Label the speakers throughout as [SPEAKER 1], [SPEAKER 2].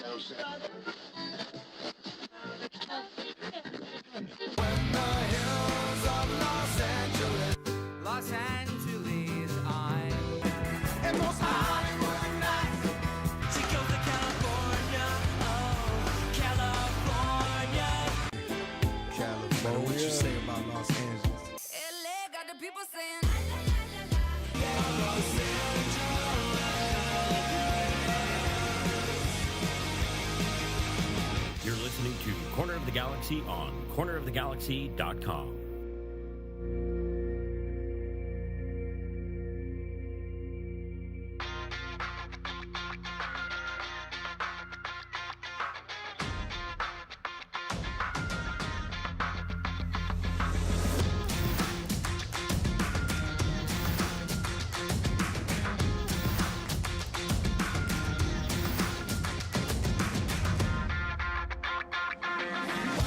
[SPEAKER 1] Los Angeles, I'm and most Hollywood nights. She goes to California, oh, California.
[SPEAKER 2] What you say about Los Angeles?
[SPEAKER 1] LA got the people saying.
[SPEAKER 3] You're listening to Corner of the Galaxy on cornerofthegalaxy.com.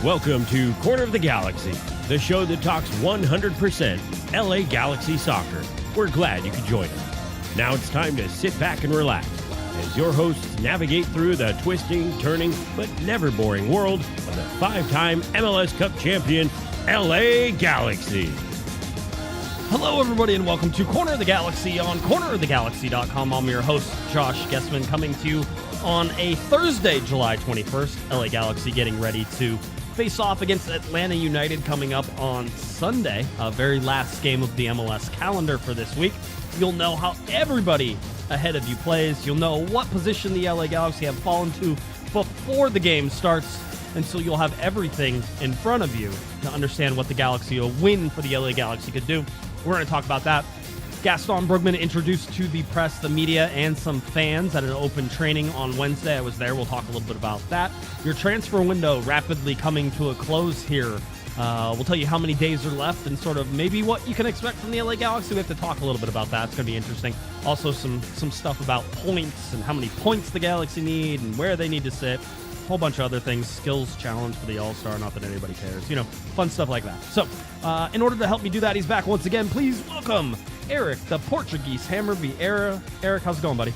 [SPEAKER 3] Welcome to Corner of the Galaxy, the show that talks 100% LA Galaxy soccer. We're glad you could join us. Now it's time to sit back and relax as your hosts navigate through the twisting, turning, but never boring world of the five-time MLS Cup champion, LA Galaxy.
[SPEAKER 4] Hello, everybody, and welcome to Corner of the Galaxy on cornerofthegalaxy.com. I'm your host, Josh Guesman, coming to you on a Thursday, July 21st. LA Galaxy getting ready to face off against Atlanta United coming up on Sunday, a very last game of the MLS calendar for this week. You'll know how everybody ahead of you plays. You'll know what position the LA Galaxy have fallen to before the game starts, and so you'll have everything in front of you to understand what the Galaxy, a win for the LA Galaxy could do. We're going to talk about that. Gaston Brugman introduced to the press, the media, and some fans at an open training on Wednesday. I was there. We'll talk a little bit about that. Your transfer window rapidly coming to a close here. We'll tell you how many days are left and sort of maybe what you can expect from the LA Galaxy. We have to talk a little bit about that. It's going to be interesting. Also, some stuff about points and how many points the Galaxy need and where they need to sit. A whole bunch of other things. Skills challenge for the All-Star. Not that anybody cares. You know, fun stuff like that. So, in order to help me do that, he's back once again. Please welcome Eric, the Portuguese Hammer Vieira. Eric, how's it going, buddy?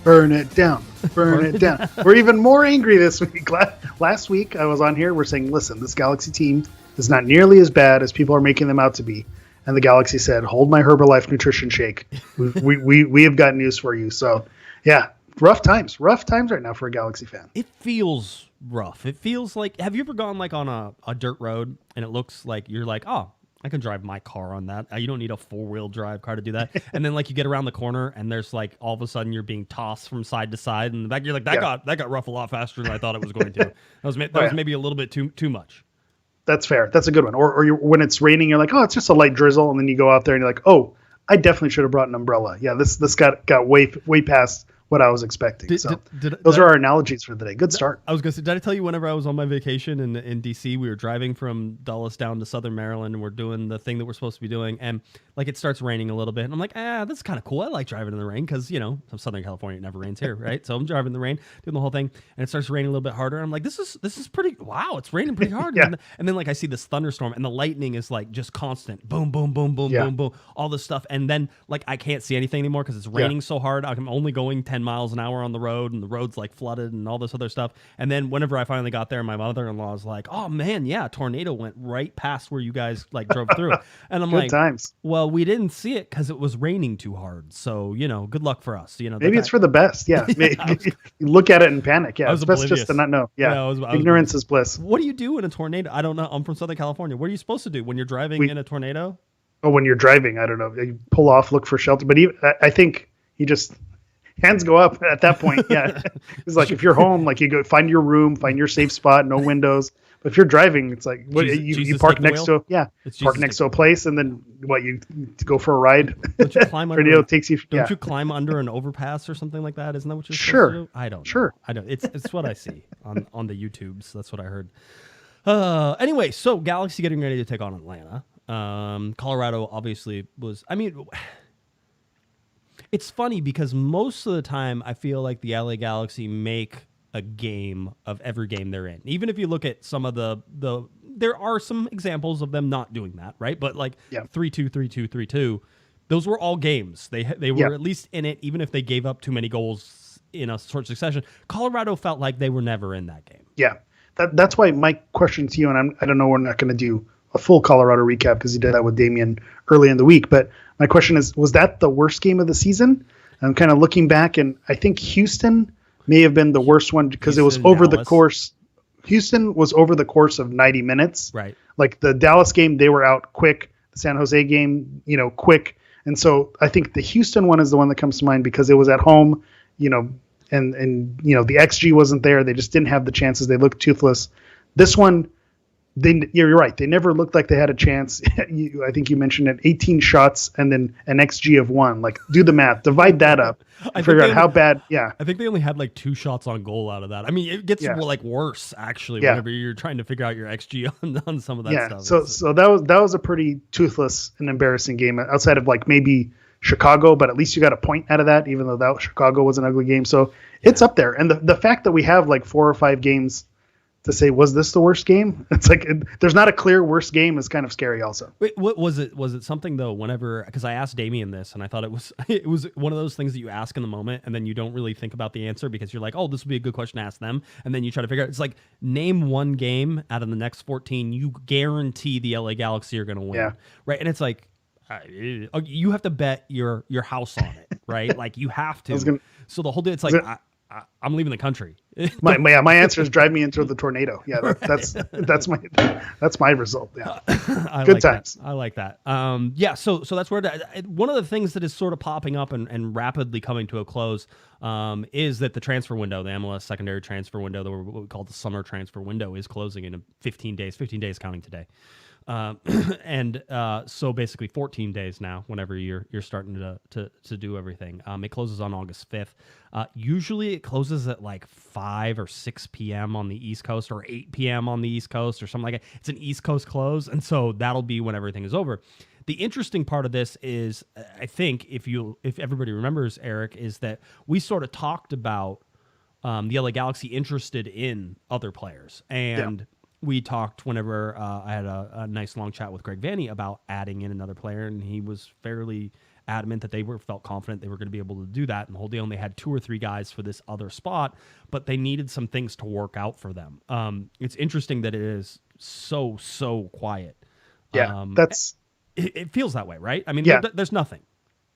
[SPEAKER 5] Burn it down. Burn it down. We're even more angry this week. Last week, I was on here. We're saying, listen, this Galaxy team is not nearly as bad as people are making them out to be. And the Galaxy said, hold my Herbalife nutrition shake. We have got news for you. So, yeah, rough times right now for a Galaxy fan.
[SPEAKER 4] It feels rough. It feels like, have you ever gone like on a dirt road and it looks like you're like, oh, I can drive my car on that. You don't need a four-wheel drive car to do that. And then like you get around the corner and there's like all of a sudden you're being tossed from side to side, and the back you're like that got rough a lot faster than I thought it was going to. That was maybe a little bit too much.
[SPEAKER 5] That's fair. That's a good one. Or when it's raining, you're like, oh, it's just a light drizzle, and then you go out there and you're like, oh, I definitely should have brought an umbrella. Yeah, this got way past what I was expecting. Those are our analogies for the day. Good start.
[SPEAKER 4] I was going to say, did I tell you whenever I was on my vacation in D.C., we were driving from Dulles down to Southern Maryland, and we're doing the thing that we're supposed to be doing, and like it starts raining a little bit, and I'm like, this is kind of cool. I like driving in the rain because, you know, Southern California, it never rains here, right? So I'm driving in the rain, doing the whole thing, and it starts raining a little bit harder. And I'm like, this is pretty, wow, it's raining pretty hard.
[SPEAKER 5] Yeah.
[SPEAKER 4] And then like I see this thunderstorm, and the lightning is like just constant. Boom, boom, boom, boom, boom, boom, all this stuff. And then like I can't see anything anymore because it's raining so hard. I'm only going 10 miles an hour on the road, and the road's like flooded and all this other stuff. And then whenever I finally got there, my mother-in-law was like, oh man, yeah, a tornado went right past where you guys like drove through. And I'm
[SPEAKER 5] Good
[SPEAKER 4] like,
[SPEAKER 5] times.
[SPEAKER 4] Well, we didn't see it because it was raining too hard. So, you know, good luck for us. You know,
[SPEAKER 5] maybe it's for the best. Yeah. You look at it and panic. Yeah. It's best just to not know. Yeah. Ignorance is bliss.
[SPEAKER 4] What do you do in a tornado? I don't know. I'm from Southern California. What are you supposed to do when you're driving in a tornado?
[SPEAKER 5] Oh, when you're driving, I don't know. You pull off, look for shelter. But I think you just hands go up at that point. Yeah. It's like if you're home, like you go find your room, find your safe spot, no windows. But if you're driving, it's like you park next to a place, and then you go for a ride.
[SPEAKER 4] Don't you climb under?
[SPEAKER 5] Don't
[SPEAKER 4] you climb under an overpass or something like that? Isn't that what you're supposed to do? I don't.
[SPEAKER 5] Sure.
[SPEAKER 4] I don't. It's what I see on the YouTubes. That's what I heard. Anyway, so Galaxy getting ready to take on Atlanta. Colorado obviously was. I mean, it's funny because most of the time I feel like the LA Galaxy make a game of every game they're in. Even if you look at some of the there are some examples of them not doing that, right? But like 3-2, 3-2, 3-2, those were all games. They were at least in it, even if they gave up too many goals in a short succession. Colorado felt like they were never in that game.
[SPEAKER 5] Yeah, that's why my question to you, and I don't know, we're not going to do a full Colorado recap because you did that with Damien early in the week, but my question is, was that the worst game of the season? I'm kind of looking back, and I think Houston may have been the worst one because it was over the course. Houston was over the course of 90 minutes.
[SPEAKER 4] Right.
[SPEAKER 5] Like the Dallas game, they were out quick. The San Jose game, quick. And so I think the Houston one is the one that comes to mind because it was at home, and the XG wasn't there. They just didn't have the chances. They looked toothless. This one, you're right. They never looked like they had a chance. I think you mentioned it, 18 shots and then an XG of 1. Like, do the math, divide that up, figure out how bad. Yeah,
[SPEAKER 4] I think they only had like 2 shots on goal out of that. I mean, it gets worse actually whenever you're trying to figure out your XG on some of that stuff.
[SPEAKER 5] So that was a pretty toothless and embarrassing game outside of like maybe Chicago, but at least you got a point out of that, even though that Chicago was an ugly game. So it's up there. And the fact that we have like 4 or 5 games to say, was this the worst game? It's like there's not a clear worst game is kind of scary also.
[SPEAKER 4] Wait, what was it? Was it something though? Because I asked Damien this, and I thought it was one of those things that you ask in the moment, and then you don't really think about the answer because you're like, oh, this would be a good question to ask them, and then you try to figure out. It's like, name one game out of the next 14 you guarantee the LA Galaxy are going to win, right? And it's like you have to bet your house on it, right? Like you have to. So the whole day, it's like. I'm leaving the country.
[SPEAKER 5] my answer is drive me into the tornado. Yeah, that's my result. Yeah, good times.
[SPEAKER 4] I like that. So that's where one of the things that is sort of popping up and rapidly coming to a close is that the transfer window, the MLS secondary transfer window, what we call the summer transfer window, is closing in 15 days. 15 days counting today. So basically 14 days now, whenever you're starting to do everything. It closes on August 5th. Usually it closes at like 5 or 6 p.m. on the East Coast or 8 p.m. on the East Coast or something like that. It's an East Coast close. And so that'll be when everything is over. The interesting part of this is, I think if everybody remembers, Eric, is that we sort of talked about the LA Galaxy interested in other players. And we talked whenever I had a nice long chat with Greg Vanneys about adding in another player, and he was fairly adamant that they felt confident they were going to be able to do that. And the whole deal, and they had 2 or 3 guys for this other spot, but they needed some things to work out for them. It's interesting that it is so quiet.
[SPEAKER 5] Yeah,
[SPEAKER 4] it feels that way, right? I mean, there's nothing.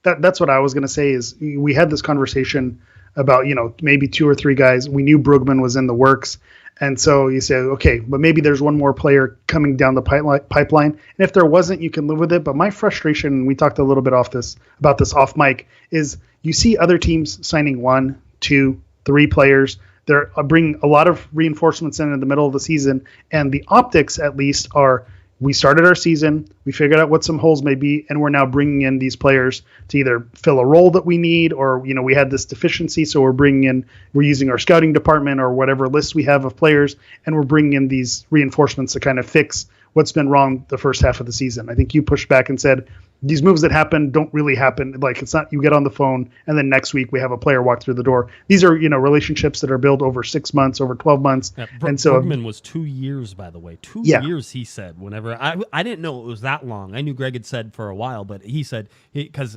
[SPEAKER 5] That's what I was going to say is we had this conversation about, maybe 2 or 3 guys. We knew Brugman was in the works. And so you say, okay, but maybe there's one more player coming down the pipeline. And if there wasn't, you can live with it. But my frustration, and we talked a little bit about this off mic, is you see other teams signing 1, 2, 3 players. They're bringing a lot of reinforcements in the middle of the season. And the optics, at least, are we started our season, we figured out what some holes may be, and we're now bringing in these players to either fill a role that we need, or we had this deficiency, so we're using our scouting department or whatever list we have of players, and we're bringing in these reinforcements to kind of fix what's been wrong the first half of the season. I think you pushed back and said these moves that happen don't really happen. Like, it's not you get on the phone and then next week we have a player walk through the door. These are, relationships that are built over 6 months, over 12 months.
[SPEAKER 4] Yeah,
[SPEAKER 5] and so
[SPEAKER 4] Brugman was 2 years, by the way. 2 years, he said. Whenever I didn't know it was that long. I knew Greg had said for a while, but he said, because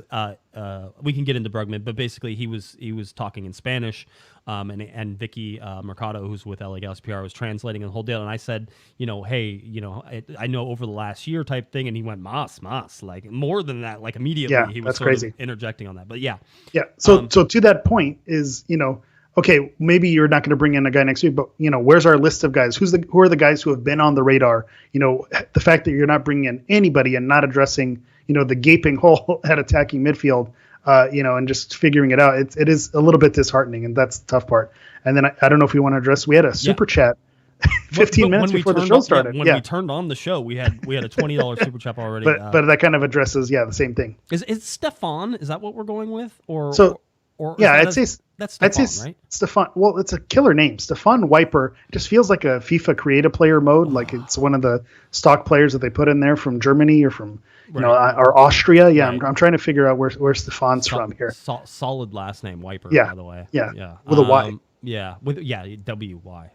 [SPEAKER 4] we can get into Brugman, but basically he was talking in Spanish. And Vicky Mercado, who's with LA Galaxy PR, was translating the whole deal. And I said, hey, I know over the last year type thing. And he went, mas, like more than that, like immediately.
[SPEAKER 5] Yeah,
[SPEAKER 4] he was
[SPEAKER 5] that's
[SPEAKER 4] sort
[SPEAKER 5] crazy.
[SPEAKER 4] of interjecting on that. But yeah.
[SPEAKER 5] Yeah. So to that point is, okay, maybe you're not going to bring in a guy next week, but where's our list of guys? Who are the guys who have been on the radar? The fact that you're not bringing in anybody and not addressing, the gaping hole at attacking midfield. And just figuring it out, it is a little bit disheartening, and that's the tough part. And then I don't know if we want to address. We had a super chat 15 minutes before the show started.
[SPEAKER 4] When we turned on the show, we had a $20 super chat already.
[SPEAKER 5] But that kind of addresses the same thing.
[SPEAKER 4] Is Stefan? Is that what we're going with?
[SPEAKER 5] I'd say
[SPEAKER 4] Stefan, right?
[SPEAKER 5] Stefan. Well, it's a killer name, Stefan Wiper. It just feels like a FIFA creative player mode, like it's one of the stock players that they put in there from Germany or from or Austria. Yeah, right. I'm trying to figure out where Stefan's from here.
[SPEAKER 4] Solid last name, Wiper.
[SPEAKER 5] Yeah,
[SPEAKER 4] by the way.
[SPEAKER 5] Yeah. With a Y.
[SPEAKER 4] Yeah, WY.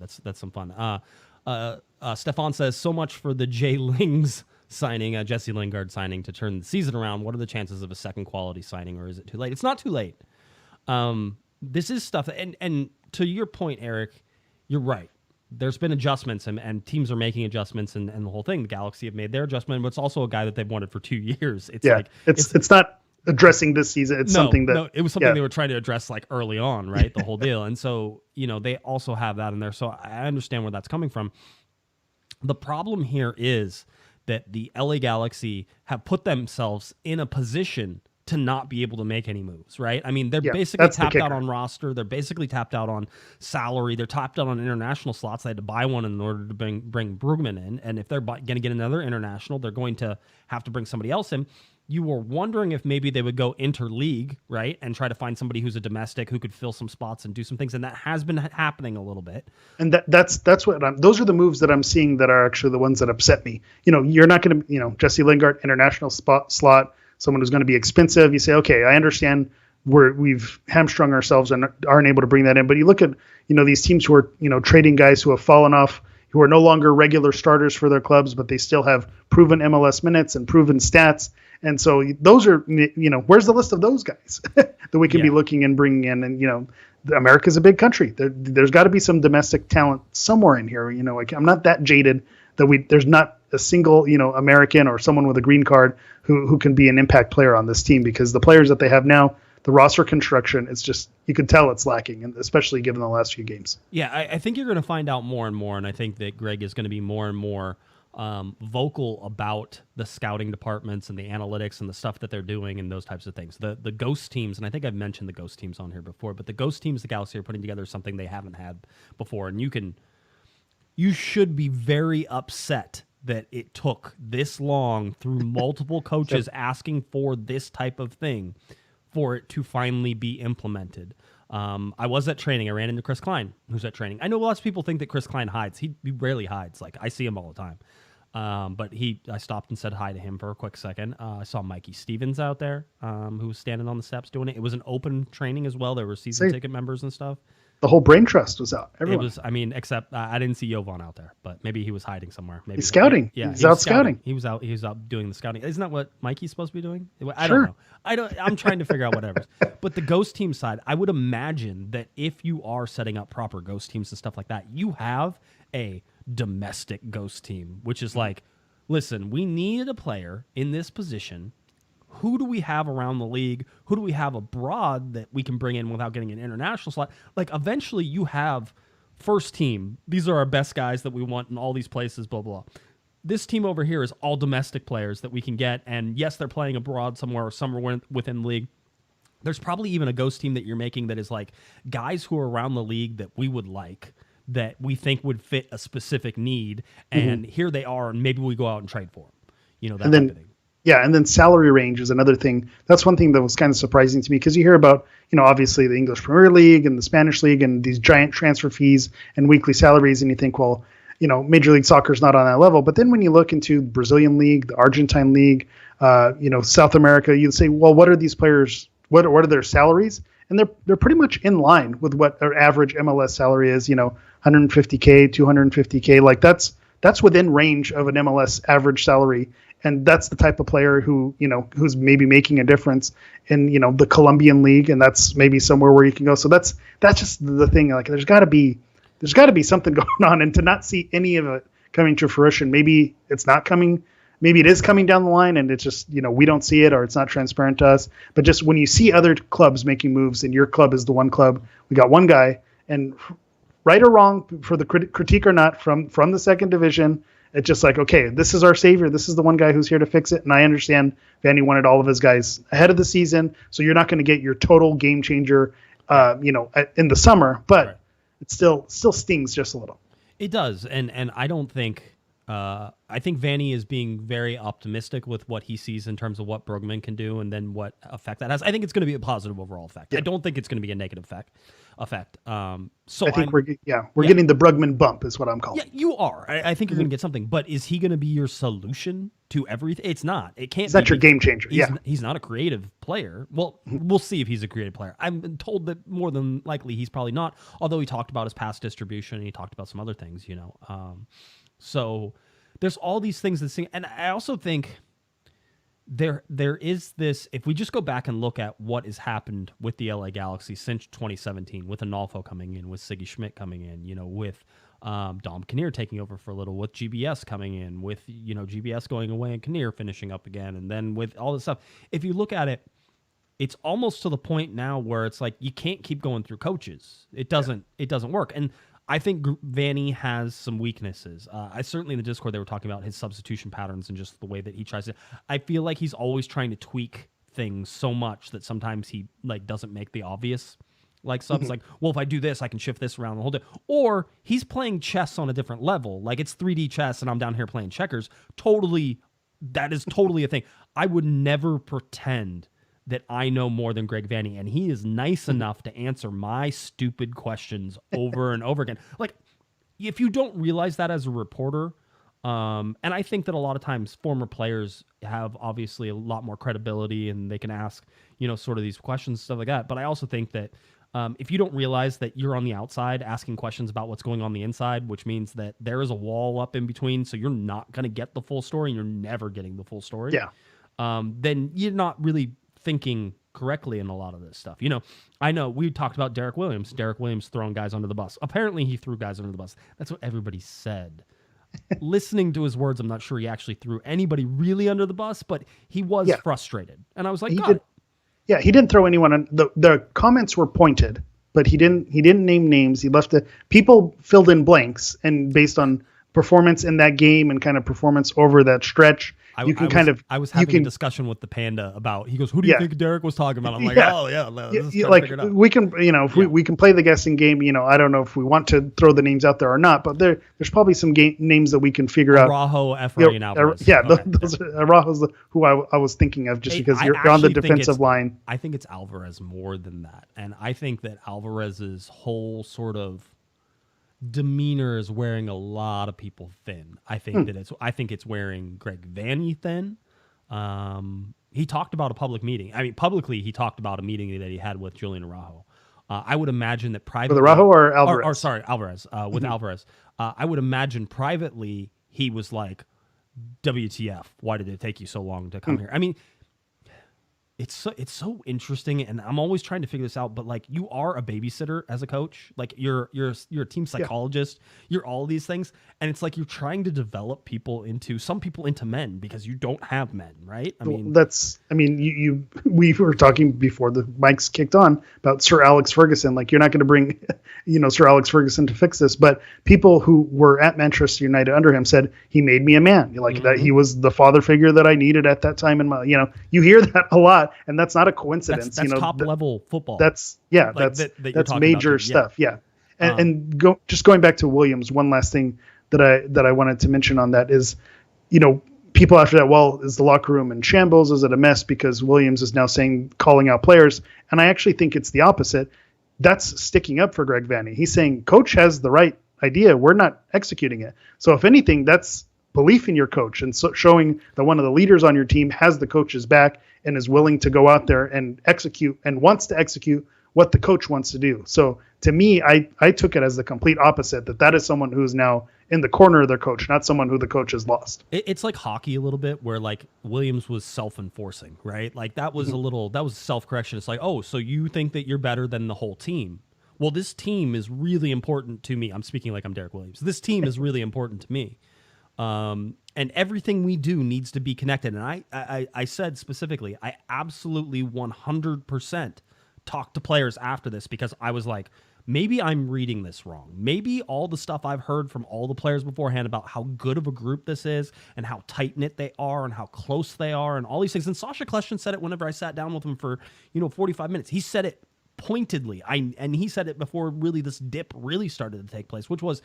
[SPEAKER 4] That's some fun. Stefan says, so much for the Jay Lings signing, Jesse Lingard signing to turn the season around. What are the chances of a second quality signing, or is it too late? It's not too late. this is stuff, and to your point, Eric, you're right. There's been adjustments, and teams are making adjustments, and the whole thing. The Galaxy have made their adjustment, but it's also a guy that they've wanted for 2 years.
[SPEAKER 5] It's not addressing this season. It's something that
[SPEAKER 4] it was something they were trying to address like early on, right? The whole deal, and so they also have that in there. So I understand where that's coming from. The problem here is that the LA Galaxy have put themselves in a position to not be able to make any moves, right? I mean, they're basically tapped out on roster. They're basically tapped out on salary. They're tapped out on international slots. They had to buy one in order to bring Brugman in. And if they're going to get another international, they're going to have to bring somebody else in. You were wondering if maybe they would go interleague, right, and try to find somebody who's a domestic who could fill some spots and do some things. And that has been happening a little bit. And
[SPEAKER 5] that's what those are the moves that I'm seeing that are actually the ones that upset me. You're not going to, Jesse Lingard, international slot, someone who's going to be expensive. You say, okay, I understand we've hamstrung ourselves and aren't able to bring that in. But you look at, these teams who are, trading guys who have fallen off, who are no longer regular starters for their clubs, but they still have proven MLS minutes and proven stats. And so those are, where's the list of those guys that we can be looking and bringing in? And, America's a big country. There's got to be some domestic talent somewhere in here. I'm not that jaded that there's not a single, American or someone with a green card who can be an impact player on this team, because the players that they have now, the roster construction, it's just, you can tell it's lacking, and especially given the last few games.
[SPEAKER 4] Yeah, I think you're going to find out more and more, and I think that Greg is going to be more and more vocal about the scouting departments and the analytics and the stuff that they're doing and those types of things. The ghost teams, and I think I've mentioned the ghost teams on here before, but the ghost teams the Galaxy are putting together is something they haven't had before, and you should be very upset that it took this long through multiple coaches asking for this type of thing for it to finally be implemented. I was at training. I ran into Chris Klein, who's at training. I know lots of people think that Chris Klein hides. He rarely hides. Like, I see him all the time. But I stopped and said hi to him for a quick second. I saw Mikey Stevens out there, who was standing on the steps doing it. It was an open training as well. There were season ticket members and stuff.
[SPEAKER 5] The whole brain trust was out. Everyone.
[SPEAKER 4] It was, except I didn't see Jovan out there, but maybe he was hiding somewhere. Maybe
[SPEAKER 5] he's scouting.
[SPEAKER 4] Yeah,
[SPEAKER 5] he's out scouting.
[SPEAKER 4] He was out doing the scouting. Isn't that what Mikey's supposed to be doing? I don't know. I'm trying to figure out whatever. But the ghost team side, I would imagine that if you are setting up proper ghost teams and stuff like that, you have a domestic ghost team, which is like, listen, we needed a player in this position. Who do we have around the league? Who do we have abroad that we can bring in without getting an international slot? Like, eventually you have first team. These are our best guys that we want in all these places, blah, blah. This team over here is all domestic players that we can get. And yes, they're playing abroad somewhere or somewhere within the league. There's probably even a ghost team that you're making that is like guys who are around the league that we would like, that we think would fit a specific need. And here they are, and maybe we go out and trade for them. That type of thing.
[SPEAKER 5] Yeah, and then salary range is another thing. That's one thing that was kind of surprising to me, because you hear about, obviously the English Premier League and the Spanish League and these giant transfer fees and weekly salaries, and you think, well, Major League Soccer is not on that level. But then when you look into the Brazilian League, the Argentine League, South America, you say, well, what are these players? What are their salaries? And they're pretty much in line with what their average MLS salary is. 150K, 250K, like that's within range of an MLS average salary. And that's the type of player who's maybe making a difference in, the Colombian league. And that's maybe somewhere where you can go. So that's just the thing. Like, there's gotta be something going on, and to not see any of it coming to fruition. Maybe it's not coming. Maybe it is coming down the line, and it's just, we don't see it, or it's not transparent to us. But just when you see other clubs making moves and your club is the one club, we got one guy, and right or wrong, for the critique or not, from the second division, it's just like, okay, this is our savior. This is the one guy who's here to fix it. And I understand Vanny wanted all of his guys ahead of the season, so you're not going to get your total game changer, in the summer. But it still stings just a little.
[SPEAKER 4] It does, and I don't think. I think Vanny is being very optimistic with what he sees in terms of what Brugman can do, and then what effect that has. I think it's going to be a positive overall effect. Yeah. I don't think it's going to be a negative effect. So
[SPEAKER 5] I think we're getting the Brugman bump, is what I'm calling.
[SPEAKER 4] Yeah, you are. I think you're going to get something, but is he going to be your solution to everything? It's not. It can't.
[SPEAKER 5] Is that your game changer?
[SPEAKER 4] He's not a creative player. Well, we'll see if he's a creative player. I'm told that more than likely he's probably not. Although he talked about his pass distribution and he talked about some other things, So there's all these things and I also think there is this, if we just go back and look at what has happened with the LA Galaxy since 2017, with Analfo coming in, with Siggy Schmidt coming in, with Dom Kinnear taking over for a little, with GBS coming in, with, GBS going away and Kinnear finishing up again, and then with all this stuff. If you look at it, it's almost to the point now where it's like you can't keep going through coaches. It doesn't work. And I think Vanny has some weaknesses. I certainly in the Discord they were talking about his substitution patterns and just the way that he tries to. I feel like he's always trying to tweak things so much that sometimes he doesn't make the obvious subs. Like, well, if I do this, I can shift this around the whole day. Or he's playing chess on a different level. Like it's 3D chess, and I'm down here playing checkers. That is totally a thing. I would never pretend that I know more than Greg Vanny, and he is nice enough to answer my stupid questions over and over again. Like, if you don't realize that as a reporter, and I think that a lot of times former players have obviously a lot more credibility and they can ask, sort of these questions, stuff like that. But I also think that if you don't realize that you're on the outside asking questions about what's going on the inside, which means that there is a wall up in between, so you're not going to get the full story, and you're never getting the full story.
[SPEAKER 5] Yeah.
[SPEAKER 4] Then you're not really thinking correctly in a lot of this stuff. I know we talked about Derek Williams. Derek Williams throwing guys under the bus. Apparently he threw guys under the bus. That's what everybody said. Listening to his words, I'm not sure he actually threw anybody really under the bus, but he was frustrated. And I was like,
[SPEAKER 5] he didn't throw anyone. The comments were pointed, but he didn't name names. He left people filled in blanks, and based on performance in that game and kind of performance over that stretch, I was having
[SPEAKER 4] a discussion with the Panda about, he goes, who do you think Derek was talking about? I'm like,
[SPEAKER 5] we can, if we can play the guessing game, I don't know if we want to throw the names out there or not, but there's probably some names that we can figure out.
[SPEAKER 4] Araujo, Efrain, and Alvarez.
[SPEAKER 5] Those Araujo's who I was thinking of just because you're on the defensive line.
[SPEAKER 4] I think it's Alvarez more than that. And I think that Alvarez's whole sort of demeanor is wearing a lot of people thin. I think it's wearing Greg Vanny thin. He talked about a public meeting. I mean, publicly he talked about a meeting that he had with Julian Araujo. I would imagine that privately,
[SPEAKER 5] with Araujo or Alvarez?
[SPEAKER 4] Alvarez. With Alvarez, I would imagine privately he was like, "WTF? Why did it take you so long to come here?" I mean, it's so interesting, and I'm always trying to figure this out. But like, you are a babysitter as a coach. Like you're a team psychologist. You're all these things, and it's like you're trying to develop some people into men because you don't have men, right?
[SPEAKER 5] We were talking before the mics kicked on about Sir Alex Ferguson. Like, you're not going to bring, Sir Alex Ferguson to fix this, but people who were at Manchester United under him said he made me a man. That he was the father figure that I needed at that time in my. You hear that a lot. And that's not a coincidence.
[SPEAKER 4] That's top level football.
[SPEAKER 5] That's major stuff. Yeah. And going back to Williams, one last thing that I wanted to mention on that is, people after that, well, is the locker room in shambles? Is it a mess? Because Williams is now calling out players. And I actually think it's the opposite. That's sticking up for Greg Vanny. He's saying, coach has the right idea. We're not executing it. So if anything, that's belief in your coach, and so showing that one of the leaders on your team has the coach's back and is willing to go out there and execute and wants to execute what the coach wants to do. So to me, I took it as the complete opposite, that is someone who's now in the corner of their coach, not someone who the coach has lost.
[SPEAKER 4] It's like hockey a little bit, where like Williams was self-enforcing, right? Like that was that was self-correction. It's like, oh, so you think that you're better than the whole team. Well, this team is really important to me. I'm speaking like I'm Derek Williams. This team is really important to me. And everything we do needs to be connected. And I said specifically, I absolutely 100% talked to players after this, because I was like, maybe I'm reading this wrong. Maybe all the stuff I've heard from all the players beforehand about how good of a group this is and how tight-knit they are and how close they are and all these things. And Sasha Kleshman said it whenever I sat down with him for, 45 minutes. He said it pointedly. And he said it before really this dip really started to take place, which was,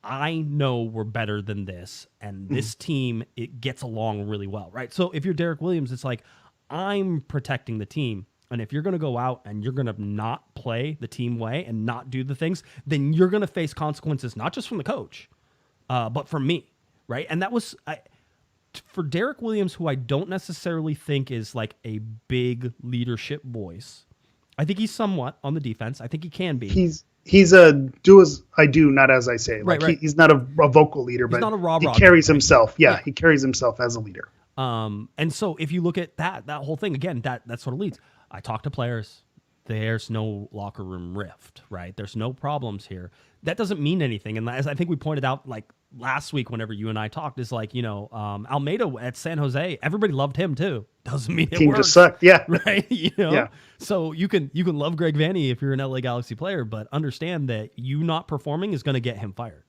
[SPEAKER 4] I know we're better than this, and this team, it gets along really well, right? So if you're Derek Williams, it's like, I'm protecting the team, and if you're going to go out and you're going to not play the team way and not do the things, then you're going to face consequences, not just from the coach, but from me, right? And that was, for Derek Williams, who I don't necessarily think is like a big leadership voice. I think he's somewhat on the defense. I think he can be.
[SPEAKER 5] He's a do as I do, not as I say. Like,
[SPEAKER 4] right.
[SPEAKER 5] He's not a vocal leader, but
[SPEAKER 4] not a
[SPEAKER 5] he carries himself. Yeah, he carries himself as a leader.
[SPEAKER 4] And so if you look at that whole thing, again, that sort of leads. I talk to players. There's no locker room rift, right? There's no problems here. That doesn't mean anything. And as I think we pointed out, like last week, whenever you and I talked, is like, Almeida at San Jose, everybody loved him too. Doesn't mean it
[SPEAKER 5] Team
[SPEAKER 4] works,
[SPEAKER 5] just sucked. Yeah.
[SPEAKER 4] right?
[SPEAKER 5] Yeah.
[SPEAKER 4] So you can love Greg Vanney if you're an LA Galaxy player, but understand that you not performing is going to get him fired.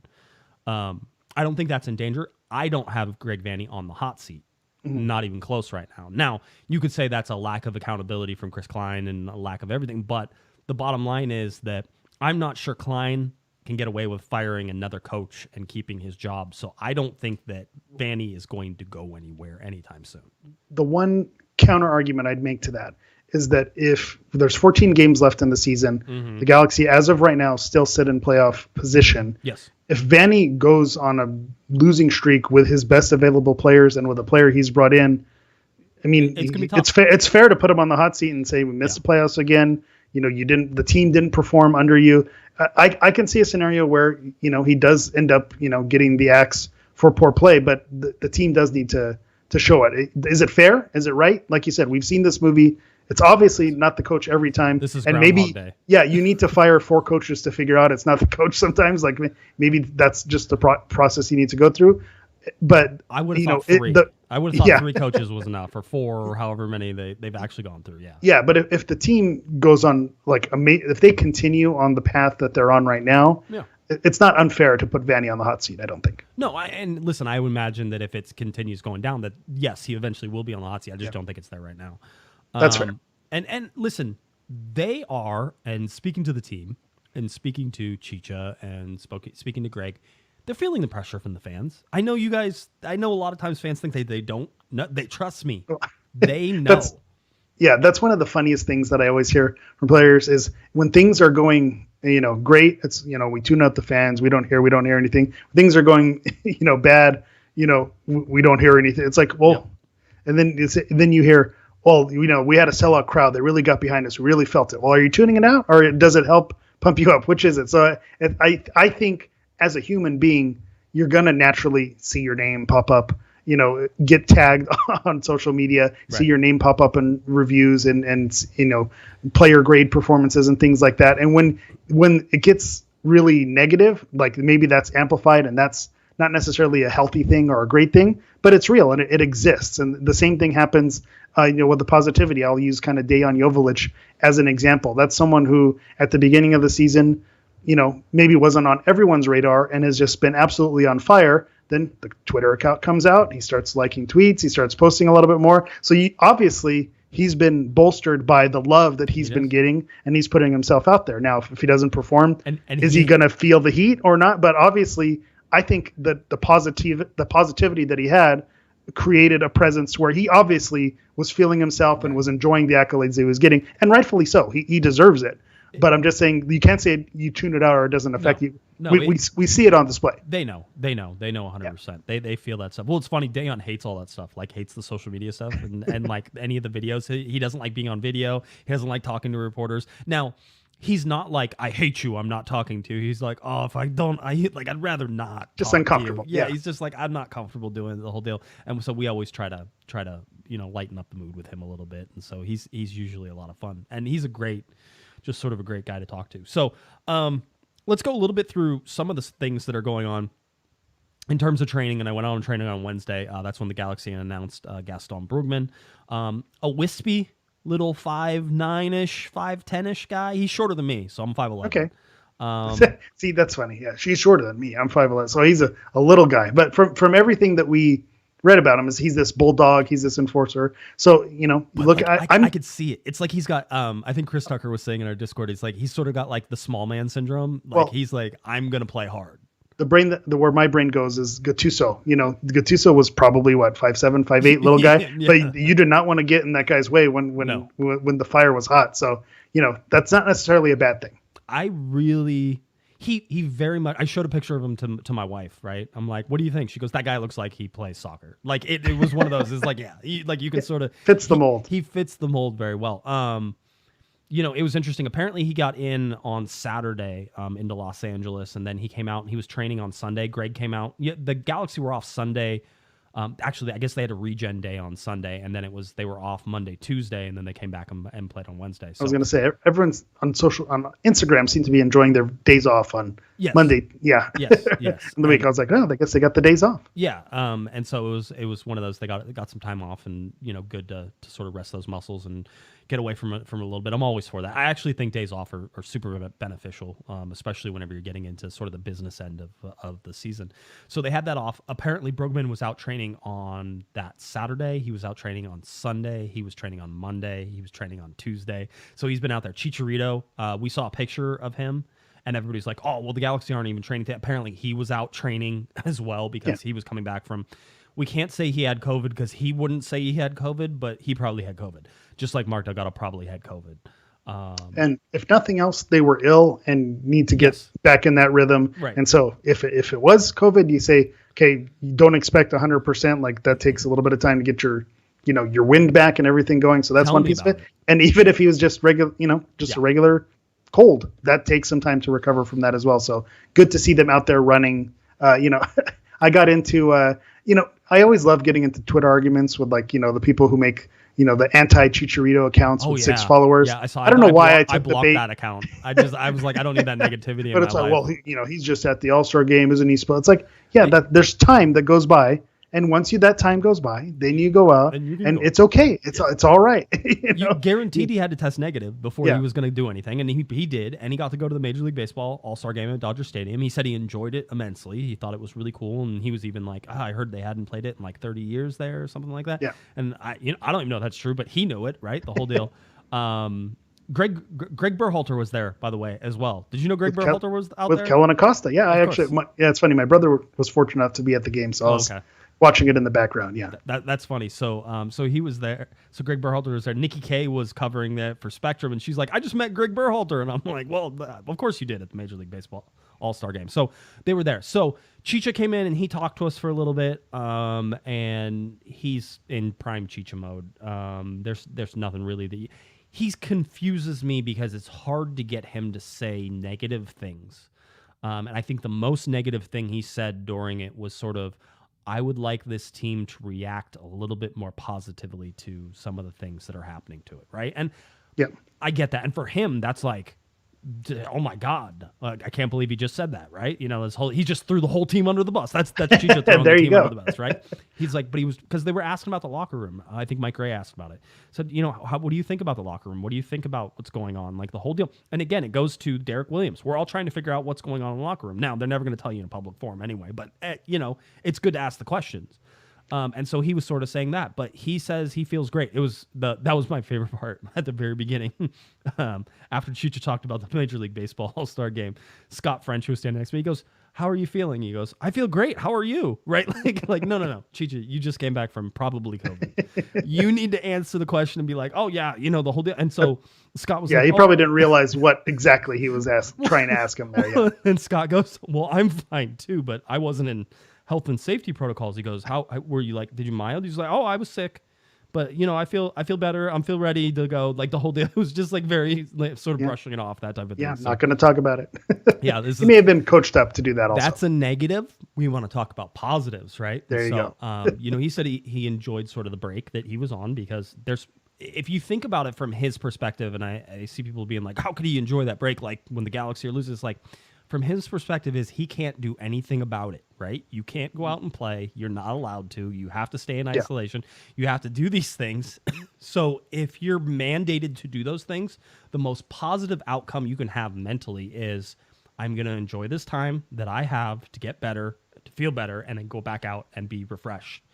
[SPEAKER 4] I don't think that's in danger. I don't have Greg Vanney on the hot seat. Not even close right now. Now, you could say that's a lack of accountability from Chris Klein and a lack of everything, but the bottom line is that I'm not sure Klein can get away with firing another coach and keeping his job. So I don't think that Vanney is going to go anywhere anytime soon.
[SPEAKER 5] The one counter argument I'd make to that is that if there's 14 games left in the season, the Galaxy, as of right now, still sit in playoff position.
[SPEAKER 4] Yes.
[SPEAKER 5] If Vanney goes on a losing streak with his best available players and with a player he's brought in, I mean,
[SPEAKER 4] It's gonna be tough.
[SPEAKER 5] it's fair to put him on the hot seat and say we missed the playoffs again. The team didn't perform under you. I can see a scenario where he does end up getting the axe for poor play, but the team does need to show it. Is it fair? Is it right? Like you said, we've seen this movie. It's obviously not the coach every time.
[SPEAKER 4] This is
[SPEAKER 5] and
[SPEAKER 4] Groundhog
[SPEAKER 5] maybe
[SPEAKER 4] Day.
[SPEAKER 5] Yeah, you need to fire 4 coaches to figure out it's not the coach sometimes. Like maybe that's just the process you need to go through. But
[SPEAKER 4] I would have thought 3. I would have thought 3 coaches was enough, or 4, or however many they've actually gone through. Yeah.
[SPEAKER 5] Yeah, but if the team goes on if they continue on the path that they're on right now, it's not unfair to put Vanney on the hot seat, I don't think.
[SPEAKER 4] No, and listen, I would imagine that if it continues going down, that yes, he eventually will be on the hot seat. I just don't think it's there right now.
[SPEAKER 5] That's fair.
[SPEAKER 4] And listen, they are, and speaking to the team, and speaking to Chicha, and speaking to Greg, they're feeling the pressure from the fans. I know you guys. I know a lot of times fans think they don't. No, they trust me. They know.
[SPEAKER 5] That's one of the funniest things that I always hear from players is when things are going, great. It's we tune out the fans. We don't hear anything. When things are going, bad. We don't hear anything. It's like, well, and then you hear, well, we had a sellout crowd. They really got behind us. We really felt it. Well, are you tuning it out, or does it help pump you up? Which is it? So I think as a human being, you're gonna naturally see your name pop up. Get tagged on social media, see your name pop up in reviews and player grade performances and things like that. And when it gets really negative, like maybe that's amplified, and that's not necessarily a healthy thing or a great thing, but it's real and it exists. And the same thing happens, with the positivity. I'll use kind of Dejan Joveljic as an example. That's someone who at the beginning of the season, maybe wasn't on everyone's radar and has just been absolutely on fire. Then the Twitter account comes out. He starts liking tweets. He starts posting a little bit more. So obviously he's been bolstered by the love that he's been getting, and he's putting himself out there. Now, if he doesn't perform, and is he going to feel the heat or not? But obviously, I think that the positivity that he had created a presence where he obviously was feeling himself and was enjoying the accolades he was getting, and rightfully so. He deserves it. But I'm just saying you can't say you tune it out or it doesn't affect you.
[SPEAKER 4] No,
[SPEAKER 5] we see it on display.
[SPEAKER 4] They know 100%. They feel that stuff. Well, it's funny. Dejan hates all that stuff, like hates the social media stuff and like any of the videos. He doesn't like being on video. He doesn't like talking to reporters. Now, he's not like, I hate you, I'm not talking to you. He's like, oh, if I don't, I'd rather not.
[SPEAKER 5] Just
[SPEAKER 4] talk
[SPEAKER 5] uncomfortable.
[SPEAKER 4] To you. Yeah, he's just like, I'm not comfortable doing the whole deal. And so we always try to lighten up the mood with him a little bit. And so he's usually a lot of fun. And he's just sort of a great guy to talk to. So let's go a little bit through some of the things that are going on in terms of training. And I went on training on Wednesday. That's when the Galaxy announced Gaston Brugman, a wispy little 5'9"-ish, 5'10"-ish guy. He's shorter than me, so I'm 5'11".
[SPEAKER 5] Okay. See, that's funny. Yeah, she's shorter than me. I'm 5'11", so he's a little guy. But from everything that we read about him, is he's this bulldog, he's this enforcer. So look,
[SPEAKER 4] I could see it. It's like he's got. I think Chris Tucker was saying in our Discord, it's like he's sort of got like the small man syndrome. Like he's like, I'm gonna play hard. The brain
[SPEAKER 5] where my brain goes is Gattuso. Gattuso was probably 5'7", 5'8", little guy, but you did not want to get in that guy's way when the fire was hot. So that's not necessarily a bad thing.
[SPEAKER 4] He very much. I showed a picture of him to my wife. Right, I'm like, what do you think? She goes, that guy looks like he plays soccer. Like it was one of those. It's like you can sort of
[SPEAKER 5] fits the mold.
[SPEAKER 4] He fits the mold very well. It was interesting. Apparently, he got in on Saturday into Los Angeles, and then he came out and he was training on Sunday. Greg came out. Yeah, the Galaxy were off Sunday Actually, I guess they had a regen day on Sunday, and then they were off Monday, Tuesday, and then they came back and played on Wednesday. So,
[SPEAKER 5] I was going to say, everyone's on Instagram seems to be enjoying their days off on Monday. Yeah.
[SPEAKER 4] Yes.
[SPEAKER 5] In the week, I was like, I guess they got the days off.
[SPEAKER 4] Yeah. And so it was one of those, they got some time off, and, good to sort of rest those muscles and get away from it a little bit. I'm always for that. I actually think days off are super beneficial, especially whenever you're getting into sort of the business end of the season. So they had that off. Apparently, Brugman was out training on that Saturday. He was out training on Sunday. He was training on Monday. He was training on Tuesday. So he's been out there. Chicharito, we saw a picture of him, and everybody's like, oh, well, the Galaxy aren't even training. Apparently, he was out training as well because he was coming back from... We can't say he had COVID because he wouldn't say he had COVID, but he probably had COVID. Just like Mark Delgado probably had COVID.
[SPEAKER 5] And if nothing else, they were ill and need to get back in that rhythm.
[SPEAKER 4] Right.
[SPEAKER 5] And so if it was COVID, you say, okay, you don't expect 100%. Like that takes a little bit of time to get your wind back and everything going. So that's one piece of it. And even if he was just regular, a regular cold, that takes some time to recover from that as well. So good to see them out there running. I got into, I always love getting into Twitter arguments with the people who make, the anti-Chicharito accounts with 6 followers.
[SPEAKER 4] Yeah, I saw.
[SPEAKER 5] I don't know why I took
[SPEAKER 4] blocked
[SPEAKER 5] the bait.
[SPEAKER 4] That account. I was like, I don't need that negativity.
[SPEAKER 5] But it's like, well, he's just at the All-Star game, isn't he? It's like, that there's time that goes by, and once that time goes by, then you go out, and it's okay. It's all right.
[SPEAKER 4] You guaranteed he had to test negative before he was going to do anything, and he did, and he got to go to the Major League Baseball All-Star game at Dodger Stadium. He said he enjoyed it immensely. He thought it was really cool, and he was even like, I heard they hadn't played it in like 30 years there or something like that.
[SPEAKER 5] Yeah.
[SPEAKER 4] And I don't even know if that's true, but he knew it, right? The whole deal. Greg Berhalter was there, by the way, as well. Did you know Greg Berhalter was out there?
[SPEAKER 5] With Kellen Acosta. Yeah, it's funny. My brother was fortunate enough to be at the game, so I was watching it in the background. Yeah,
[SPEAKER 4] that's funny. So so he was there. So Greg Berhalter was there. Nikki Kay was covering that for Spectrum, and she's like, I just met Greg Berhalter, and I'm like, well, of course you did at the Major League Baseball All-Star game. So they were there. So Chicha came in and he talked to us for a little bit, and he's in prime Chicha mode. There's nothing really he confuses me because it's hard to get him to say negative things. And I think the most negative thing he said during it was sort of, I would like this team to react a little bit more positively to some of the things that are happening to it, right? And I get that. And for him, that's like, oh my God, like, I can't believe he just said that, right? He just threw the whole team under the bus. That's Chicha throwing the team under the bus, right? He's like, but he was, because they were asking about the locker room. I think Mike Gray asked about it. Said, what do you think about the locker room? What do you think about what's going on? Like the whole deal. And again, it goes to Derek Williams. We're all trying to figure out what's going on in the locker room. Now, they're never going to tell you in a public forum anyway, but it's good to ask the questions. And so he was sort of saying that, but he says he feels great. That was my favorite part at the very beginning. After Chicha talked about the Major League Baseball All-Star game, Scott French, who was standing next to me, he goes, how are you feeling? He goes, I feel great. How are you? Right? Like, no. Chicha, you just came back from probably COVID. You need to answer the question and be like, oh yeah, the whole deal. And so Scott was like,
[SPEAKER 5] he probably didn't realize what exactly he was trying to ask him there. Yeah.
[SPEAKER 4] And Scott goes, well, I'm fine too, but I wasn't in health and safety protocols. He goes, how were you, like, did you mild? He's like, oh, I was sick, but I feel better. I'm feel ready to go. Like the whole day, it was just like very sort of brushing it off, that type of thing.
[SPEAKER 5] Yeah, so, not going to talk about it.
[SPEAKER 4] He
[SPEAKER 5] may have been coached up to do that also.
[SPEAKER 4] That's a negative. We want to talk about positives, right?
[SPEAKER 5] There you go.
[SPEAKER 4] He said he enjoyed sort of the break that he was on because if you think about it from his perspective, and I see people being like, how could he enjoy that break? Like when the Galaxy are losing, it's like, from his perspective is he can't do anything about it, right? You can't go out and play. You're not allowed to. You have to stay in isolation. You have to do these things. So if you're mandated to do those things, the most positive outcome you can have mentally is, I'm going to enjoy this time that I have to get better, to feel better, and then go back out and be refreshed.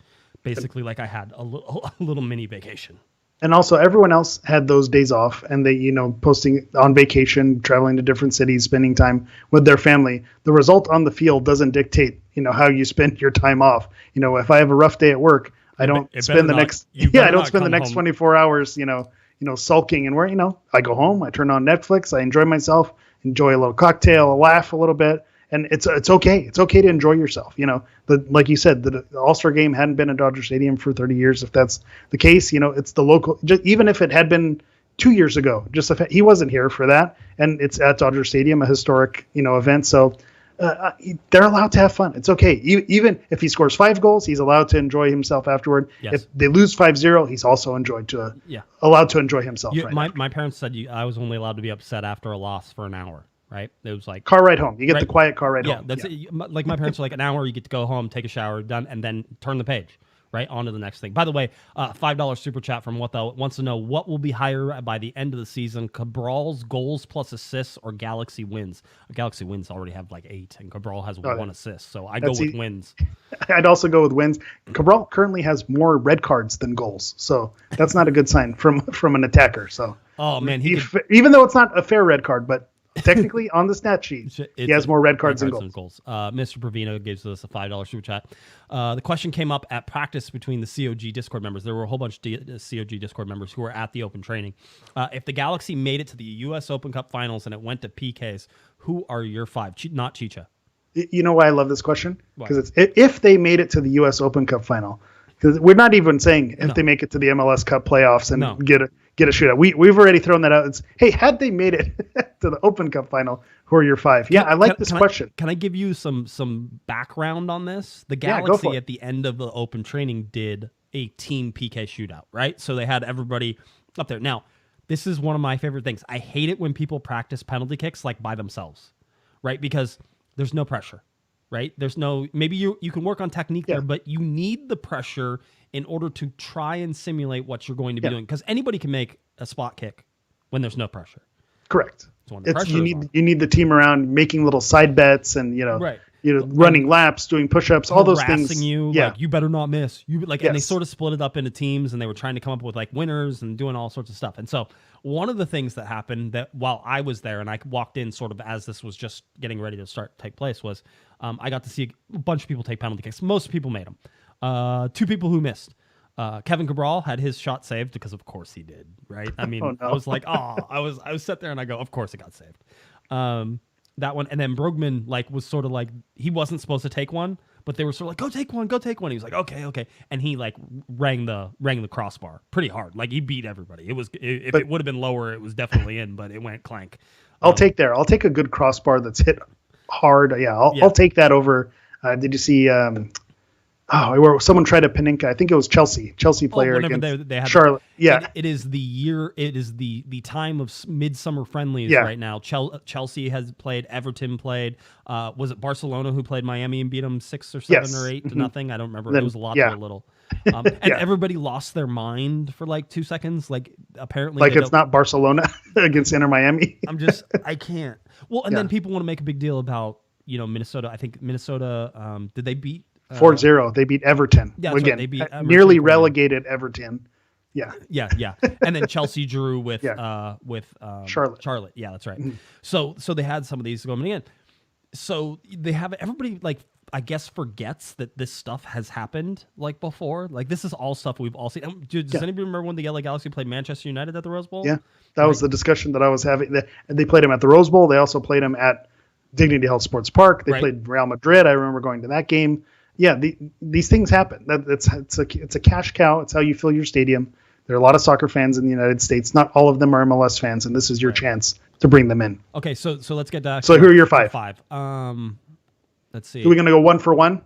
[SPEAKER 4] Basically like I had a little mini vacation.
[SPEAKER 5] And also everyone else had those days off and they, posting on vacation, traveling to different cities, spending time with their family. The result on the field doesn't dictate, how you spend your time off. If I have a rough day at work, I don't spend the next 24 hours, sulking and where, I go home, I turn on Netflix, I enjoy myself, enjoy a little cocktail, laugh a little bit. And it's okay. It's okay to enjoy yourself. Like you said, the All-Star game hadn't been at Dodger Stadium for 30 years. If that's the case, it's the local. Even if it had been 2 years ago, he wasn't here for that, and it's at Dodger Stadium, a historic event. So they're allowed to have fun. It's okay. Even if he scores 5 goals, he's allowed to enjoy himself afterward.
[SPEAKER 4] Yes.
[SPEAKER 5] If they lose 5-0, he's also allowed to enjoy himself.
[SPEAKER 4] My parents said I was only allowed to be upset after a loss for an hour. Right? It was like
[SPEAKER 5] car ride home. You get
[SPEAKER 4] right?
[SPEAKER 5] the quiet car ride
[SPEAKER 4] home.
[SPEAKER 5] home.
[SPEAKER 4] That's it. Like my parents are like an hour. You get to go home, take a shower, done, and then turn the page. Right on to the next thing. By the way, $5 super chat from What Thou wants to know what will be higher by the end of the season: Cabral's goals plus assists or Galaxy wins. Galaxy wins already have like 8, and Cabral has 1 assist. So I go with wins.
[SPEAKER 5] I'd also go with wins. Cabral currently has more red cards than goals, so that's not a good sign from an attacker. So
[SPEAKER 4] oh man,
[SPEAKER 5] even though it's not a fair red card, but technically on the stat sheet, he has more red cards than goals.
[SPEAKER 4] Mr. Provino gives us a $5 super chat. The question came up at practice between the COG Discord members. There were a whole bunch of COG Discord members who were at the open training. If the Galaxy made it to the U.S. Open Cup Finals and it went to PKs, who are your 5? Not Chicha.
[SPEAKER 5] You know why I love this question? Because it's if they made it to the U.S. Open Cup Final. Because we're not even saying if they make it to the MLS Cup playoffs and get a shootout. We've already thrown that out. It's, hey, had they made it to the Open Cup Final, who are your 5? I like this question.
[SPEAKER 4] Can I give you some background on this? The Galaxy at the end of the open training did a team PK shootout, right? So they had everybody up there. Now, this is one of my favorite things. I hate it when people practice penalty kicks like by themselves, right? Because there's no pressure. Right? There's no, maybe you can work on technique there, but you need the pressure in order to try and simulate what you're going to be doing. Because anybody can make a spot kick when there's no pressure.
[SPEAKER 5] Correct. You need the team around making little side bets and running laps, doing push-ups, all those things.
[SPEAKER 4] Harassing you, like you better not miss. And they sort of split it up into teams, and they were trying to come up with like winners and doing all sorts of stuff. And so one of the things that happened that while I was there and I walked in sort of as this was just getting ready to take place was I got to see a bunch of people take penalty kicks. Most people made them. 2 people who missed. Kevin Cabral had his shot saved because of course he did, right? I mean, I was like, I was sat there and I go, of course it got saved. That one, and then Brugman was sort of like he wasn't supposed to take one, but they were sort of like, go take one. He was like, okay, and he rang the crossbar pretty hard. Like he beat everybody. It was if it would have been lower, it was definitely in, but it went clank.
[SPEAKER 5] I'll take a good crossbar that's hit hard. I'll take that over. Did you see? Where someone tried a Paninka. I think it was Chelsea player against
[SPEAKER 4] they had
[SPEAKER 5] Charlotte.
[SPEAKER 4] It is the year. It is the time of midsummer friendlies right now. Chelsea has played. Everton played. Was it Barcelona who played Miami and beat them 6 or 7 or 8 to nothing? I don't remember. It was a lot to a little. And everybody lost their mind for 2 seconds. Apparently,
[SPEAKER 5] it's not Barcelona against Inter Miami.
[SPEAKER 4] I can't. Well, and then people want to make a big deal about Minnesota. I think Minnesota. Did they beat?
[SPEAKER 5] 4-0. They beat Everton.
[SPEAKER 4] Yeah,
[SPEAKER 5] again,
[SPEAKER 4] right. They beat Everton
[SPEAKER 5] nearly relegated Everton. Yeah.
[SPEAKER 4] And then Chelsea drew with
[SPEAKER 5] Charlotte.
[SPEAKER 4] Yeah, that's right. So they had some of these going in. So they have everybody I guess forgets that this stuff has happened before. This is all stuff we've all seen. Does anybody remember when the LA Galaxy played Manchester United at the Rose Bowl?
[SPEAKER 5] Yeah, that was the discussion that I was having. They played them at the Rose Bowl. They also played them at Dignity Health Sports Park. They played Real Madrid. I remember going to that game. Yeah, these things happen. It's a cash cow. It's how you fill your stadium. There are a lot of soccer fans in the United States. Not all of them are MLS fans, and this is your chance to bring them in.
[SPEAKER 4] Okay, so let's get back.
[SPEAKER 5] So who are your 5?
[SPEAKER 4] Let's see.
[SPEAKER 5] Are we going to go 1 for 1?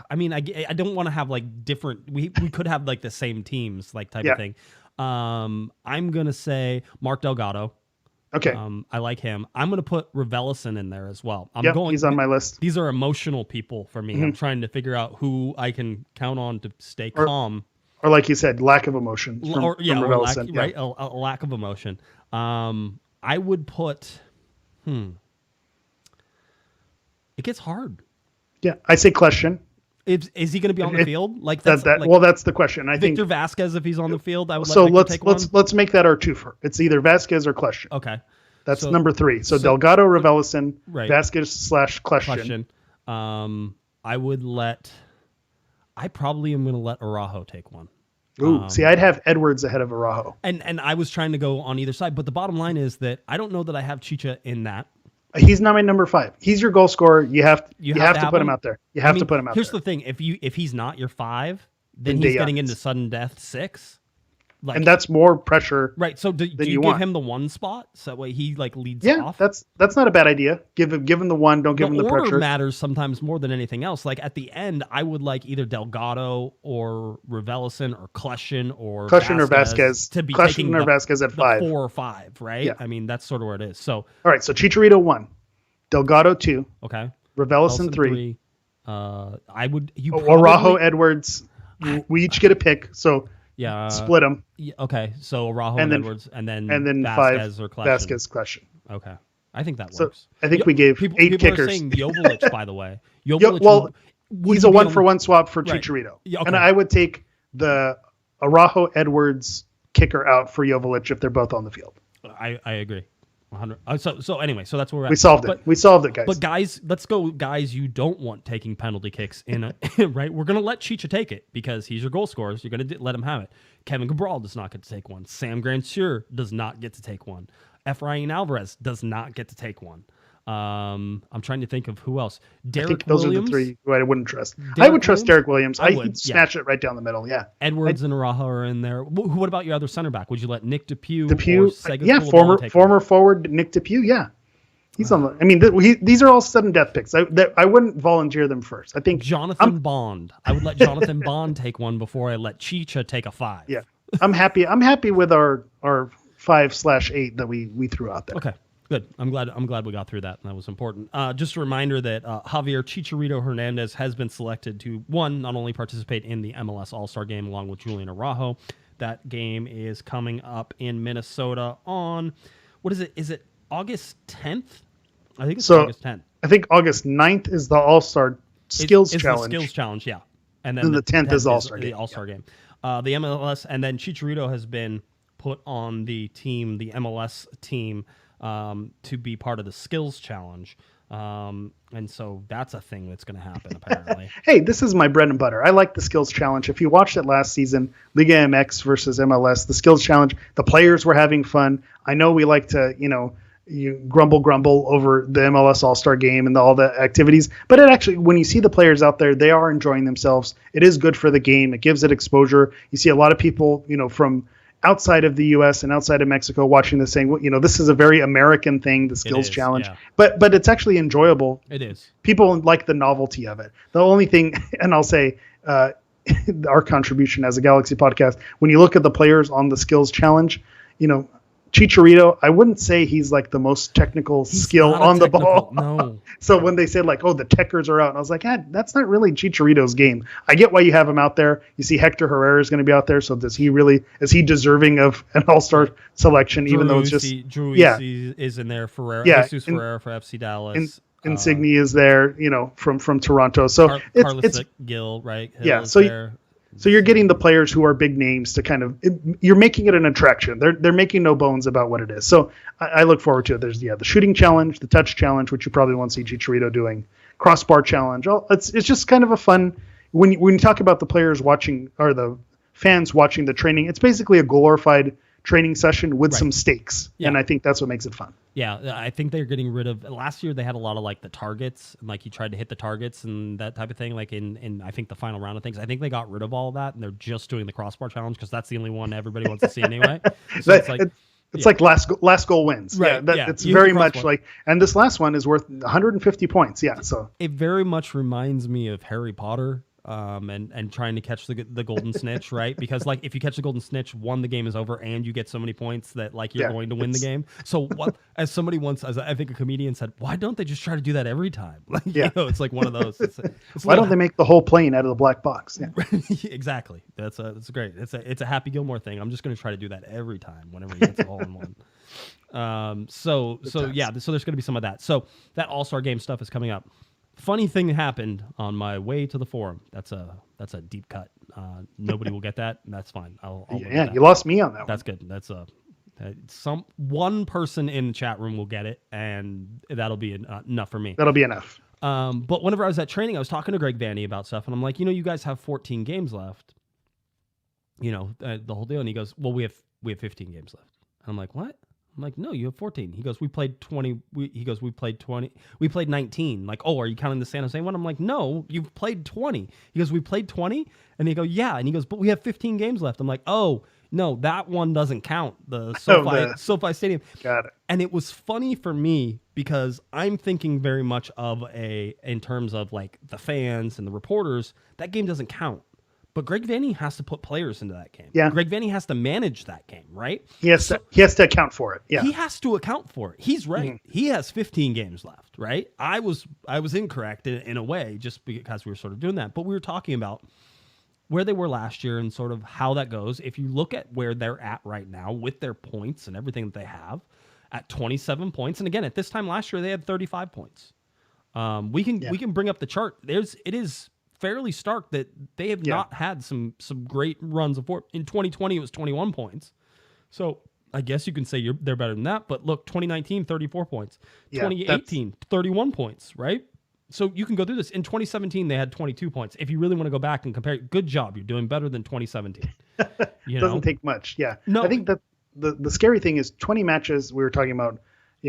[SPEAKER 4] I mean, I don't want to have different. We could have the same teams type of thing. I'm gonna say Mark Delgado.
[SPEAKER 5] Okay.
[SPEAKER 4] I like him. I'm going to put Revellison in there as well.
[SPEAKER 5] He's on my list.
[SPEAKER 4] These are emotional people for me. I'm trying to figure out who I can count on to stay calm.
[SPEAKER 5] Or like you said, lack of emotion.
[SPEAKER 4] Or a lack of emotion. I would put. It gets hard.
[SPEAKER 5] Yeah, I say question.
[SPEAKER 4] Is he going to be on the field?
[SPEAKER 5] That's the question. I think
[SPEAKER 4] Victor Vasquez, if he's on the field, I would.
[SPEAKER 5] So
[SPEAKER 4] take
[SPEAKER 5] let's make that our twofer. It's either Vasquez or question.
[SPEAKER 4] Okay,
[SPEAKER 5] that's number 3. So Delgado, Revellison, Vasquez / question.
[SPEAKER 4] I probably am going to let Araujo take one.
[SPEAKER 5] Ooh, see, I'd have Edwards ahead of Araujo.
[SPEAKER 4] And I was trying to go on either side, but the bottom line is that I don't know that I have Chicha in that.
[SPEAKER 5] He's not my number 5. He's your goal scorer. You have to put him out there. You have to put him out there.
[SPEAKER 4] Here's the thing: if he's not your 5, then he's getting into sudden death 6.
[SPEAKER 5] and that's more pressure.
[SPEAKER 4] Right. So do you give him the one spot so that way he like leads off?
[SPEAKER 5] Yeah, that's not a bad idea. Give him the one. Don't give him the
[SPEAKER 4] order
[SPEAKER 5] pressure.
[SPEAKER 4] Matters sometimes more than anything else. Like at the end, I would like either Delgado or Raveloson or Kleshin or
[SPEAKER 5] Vasquez
[SPEAKER 4] to be
[SPEAKER 5] Kleshin
[SPEAKER 4] taking
[SPEAKER 5] or Vasquez at 5,
[SPEAKER 4] 4 or 5. Right.
[SPEAKER 5] Yeah.
[SPEAKER 4] I mean that's sort of where it is. So
[SPEAKER 5] all right. So Chicharito 1, Delgado 2.
[SPEAKER 4] Okay.
[SPEAKER 5] Raveloson 3.
[SPEAKER 4] I would
[SPEAKER 5] Araujo, Edwards. We each get a pick. So.
[SPEAKER 4] Yeah,
[SPEAKER 5] split them.
[SPEAKER 4] Yeah, okay, so Araujo and Edwards, and then
[SPEAKER 5] Vasquez
[SPEAKER 4] 5 or Kleshin.
[SPEAKER 5] Vasquez Kleshin.
[SPEAKER 4] Okay, I think that
[SPEAKER 5] So
[SPEAKER 4] works.
[SPEAKER 5] I think we gave
[SPEAKER 4] people,
[SPEAKER 5] 8
[SPEAKER 4] people
[SPEAKER 5] kickers.
[SPEAKER 4] Are saying Joveljic, by the way. Joveljic
[SPEAKER 5] he's a 1-for-1 swap for Chicharito,
[SPEAKER 4] Yeah, okay.
[SPEAKER 5] and I would take the Araujo Edwards kicker out for Joveljic if they're both on the field.
[SPEAKER 4] I agree. 100. So anyway, so that's where we're at.
[SPEAKER 5] We solved it. We solved it, guys.
[SPEAKER 4] But guys, let's go. Guys, you don't want taking penalty kicks in a right. We're gonna let Chicha take it because he's your goal scorer. So you're gonna let him have it. Kevin Cabral does not get to take one. Sam Grandsure does not get to take one. Efrain Alvarez does not get to take one. I'm trying to think of who else. Derek
[SPEAKER 5] I think those
[SPEAKER 4] Williams,
[SPEAKER 5] are the 3 who I wouldn't trust. I would trust Derek Williams.
[SPEAKER 4] I would,
[SPEAKER 5] He'd smash it right down the middle. Yeah.
[SPEAKER 4] Edwards and Araujo are in there. What about your other center back? Would you let Nick Depew?
[SPEAKER 5] Depew,
[SPEAKER 4] or
[SPEAKER 5] former forward Nick Depew. Yeah. He's on the. I mean, these are all sudden death picks. I wouldn't volunteer them first. I think
[SPEAKER 4] Jonathan Bond. I would let Jonathan Bond take one before I let Chicha take a 5.
[SPEAKER 5] Yeah, I'm happy. I'm happy with our 5/8 that we threw out there.
[SPEAKER 4] Okay, good. I'm glad we got through that. That was important. Just a reminder that Javier Chicharito Hernandez has been selected to not only participate in the MLS All-Star Game along with Julian Araujo. That game is coming up in Minnesota on what is it? Is it August 10th? I think it's August 10th.
[SPEAKER 5] I think August 9th is the All-Star Skills Challenge.
[SPEAKER 4] The Skills Challenge, yeah. And
[SPEAKER 5] then the 10th is All-Star
[SPEAKER 4] Game. The All-Star Game. The MLS, and then Chicharito has been put on the team, the MLS team, to be part of the Skills Challenge. And so that's a thing that's going to happen, apparently.
[SPEAKER 5] Hey, this is my bread and butter. I like the Skills Challenge. If you watched it last season, Liga MX versus MLS, the Skills Challenge, the players were having fun. I know we like to, you grumble over the MLS All-Star Game and all the activities, but it actually, when you see the players out there, they are enjoying themselves. It is good for the game. It gives it exposure. You see a lot of people, from outside of the U.S. and outside of Mexico watching this saying, this is a very American thing, the Skills Challenge,
[SPEAKER 4] yeah.
[SPEAKER 5] but it's actually enjoyable.
[SPEAKER 4] It is.
[SPEAKER 5] People like the novelty of it. The only thing, and I'll say, our contribution as a Galaxy podcast, when you look at the players on the Skills Challenge, Chicharito, I wouldn't say he's like the most technical skill on the ball.
[SPEAKER 4] No.
[SPEAKER 5] So when they said the techers are out, and I was like, that's not really Chicharito's game. I get why you have him out there. You see Hector Herrera is going to be out there. So is he deserving of an all-star selection, even though it's just,
[SPEAKER 4] is in there. Jesus Ferreira for FC Dallas.
[SPEAKER 5] Insigne is there, from Toronto. So it's
[SPEAKER 4] Gill, right? Hill
[SPEAKER 5] yeah. So you're getting the players who are big names to you're making it an attraction. They're making no bones about what it is. So I look forward to it. There's the shooting challenge, the touch challenge, which you probably won't see Chicharito doing, crossbar challenge. It's just kind of a fun, when you talk about the players watching or the fans watching the training, it's basically a glorified training session with some stakes. Yeah. And I think that's what makes it fun.
[SPEAKER 4] Yeah, I think they're getting rid of. Last year they had a lot of the targets, and he tried to hit the targets and that type of thing. In I think the final round of things, I think they got rid of all of that, and they're just doing the crossbar challenge because that's the only one everybody wants to see anyway. So
[SPEAKER 5] it's like last goal wins.
[SPEAKER 4] Right.
[SPEAKER 5] It's very much and this last one is worth 150 points. Yeah. So
[SPEAKER 4] it very much reminds me of Harry Potter. And trying to catch the golden snitch, right? Because if you catch the golden snitch, the game is over, and you get so many points that you're going to win the game. So as somebody once, I think a comedian said, why don't they just try to do that every time? It's like one of those. It's
[SPEAKER 5] why don't they make the whole plane out of the black box? Yeah.
[SPEAKER 4] Exactly. That's great. It's a Happy Gilmore thing. I'm just going to try to do that every time whenever he gets a hole in one. So there's going to be some of that. So that All-Star Game stuff is coming up. Funny thing happened on my way to the forum. That's a deep cut. Nobody will get that. And that's fine. I'll
[SPEAKER 5] that. You lost me on that.
[SPEAKER 4] That's good. That's one person in the chat room will get it, and that'll be enough for me.
[SPEAKER 5] That'll be enough.
[SPEAKER 4] But whenever I was at training, I was talking to Greg Vanny about stuff, and I'm like, you guys have 14 games left. The whole deal. And he goes, well, we have 15 games left. And I'm like, what? I'm like, no, you have 14. He goes, we played 20. We played 20. We played 19. Like, oh, are you counting the San Jose one? I'm like, no, you've played 20. He goes, we played 20? And he goes, yeah. And he goes, but we have 15 games left. I'm like, oh, No, that one doesn't count. The
[SPEAKER 5] Oh,
[SPEAKER 4] SoFi Stadium.
[SPEAKER 5] got it.
[SPEAKER 4] And it was funny for me because I'm thinking very much of in terms of like the fans and the reporters, that game doesn't count. But Greg Vanny has to put players into that game.
[SPEAKER 5] Yeah.
[SPEAKER 4] Greg Vanny has to manage that game, right?
[SPEAKER 5] He has to account for it. Yeah.
[SPEAKER 4] He has to account for it. He's right.
[SPEAKER 5] Mm-hmm.
[SPEAKER 4] He has 15 games left, right? I was incorrect in a way just because we were sort of doing that. But we were talking about where they were last year and sort of how that goes. If you look at where they're at right now with their points and everything that they have at 27 points. And again, at this time last year, they had 35 points. We can bring up the chart. It is fairly stark that they have not had some great runs of in 2020 it was 21 points. So I guess you can say they're better than that, but look, 2019 34 points. 2018 31 points, right? So you can go through this. In 2017 they had 22 points. If you really want to go back and compare, good job, you're doing better than 2017.
[SPEAKER 5] Doesn't take much. Yeah.
[SPEAKER 4] No.
[SPEAKER 5] I think that the scary thing is 20 matches. We were talking about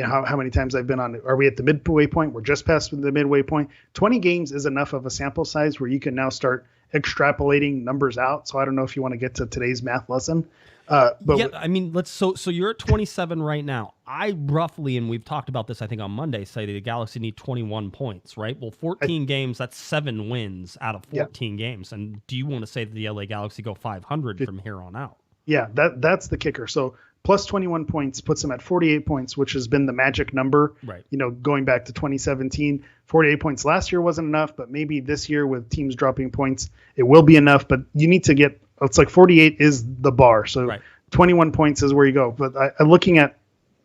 [SPEAKER 5] how many times I've been on. Are we at the midway point? We're just past the midway point. 20 games is enough of a sample size where you can now start extrapolating numbers out. So I don't know if you want to get to today's math lesson. But
[SPEAKER 4] yeah, I mean, so you're at 27 right now. I roughly, and we've talked about this, I think on Monday, say that the Galaxy need 21 points, right? Well, 14 games, that's 7 wins out of 14 games. And do you want to say that the LA Galaxy go 500 from here on out?
[SPEAKER 5] Yeah, that's the kicker. So plus 21 points puts them at 48 points, which has been the magic number.
[SPEAKER 4] Right.
[SPEAKER 5] Going back to 2017, 48 points last year wasn't enough, but maybe this year with teams dropping points, it will be enough. But you need to get, it's like 48 is the bar. So 21 points is where you go. But looking at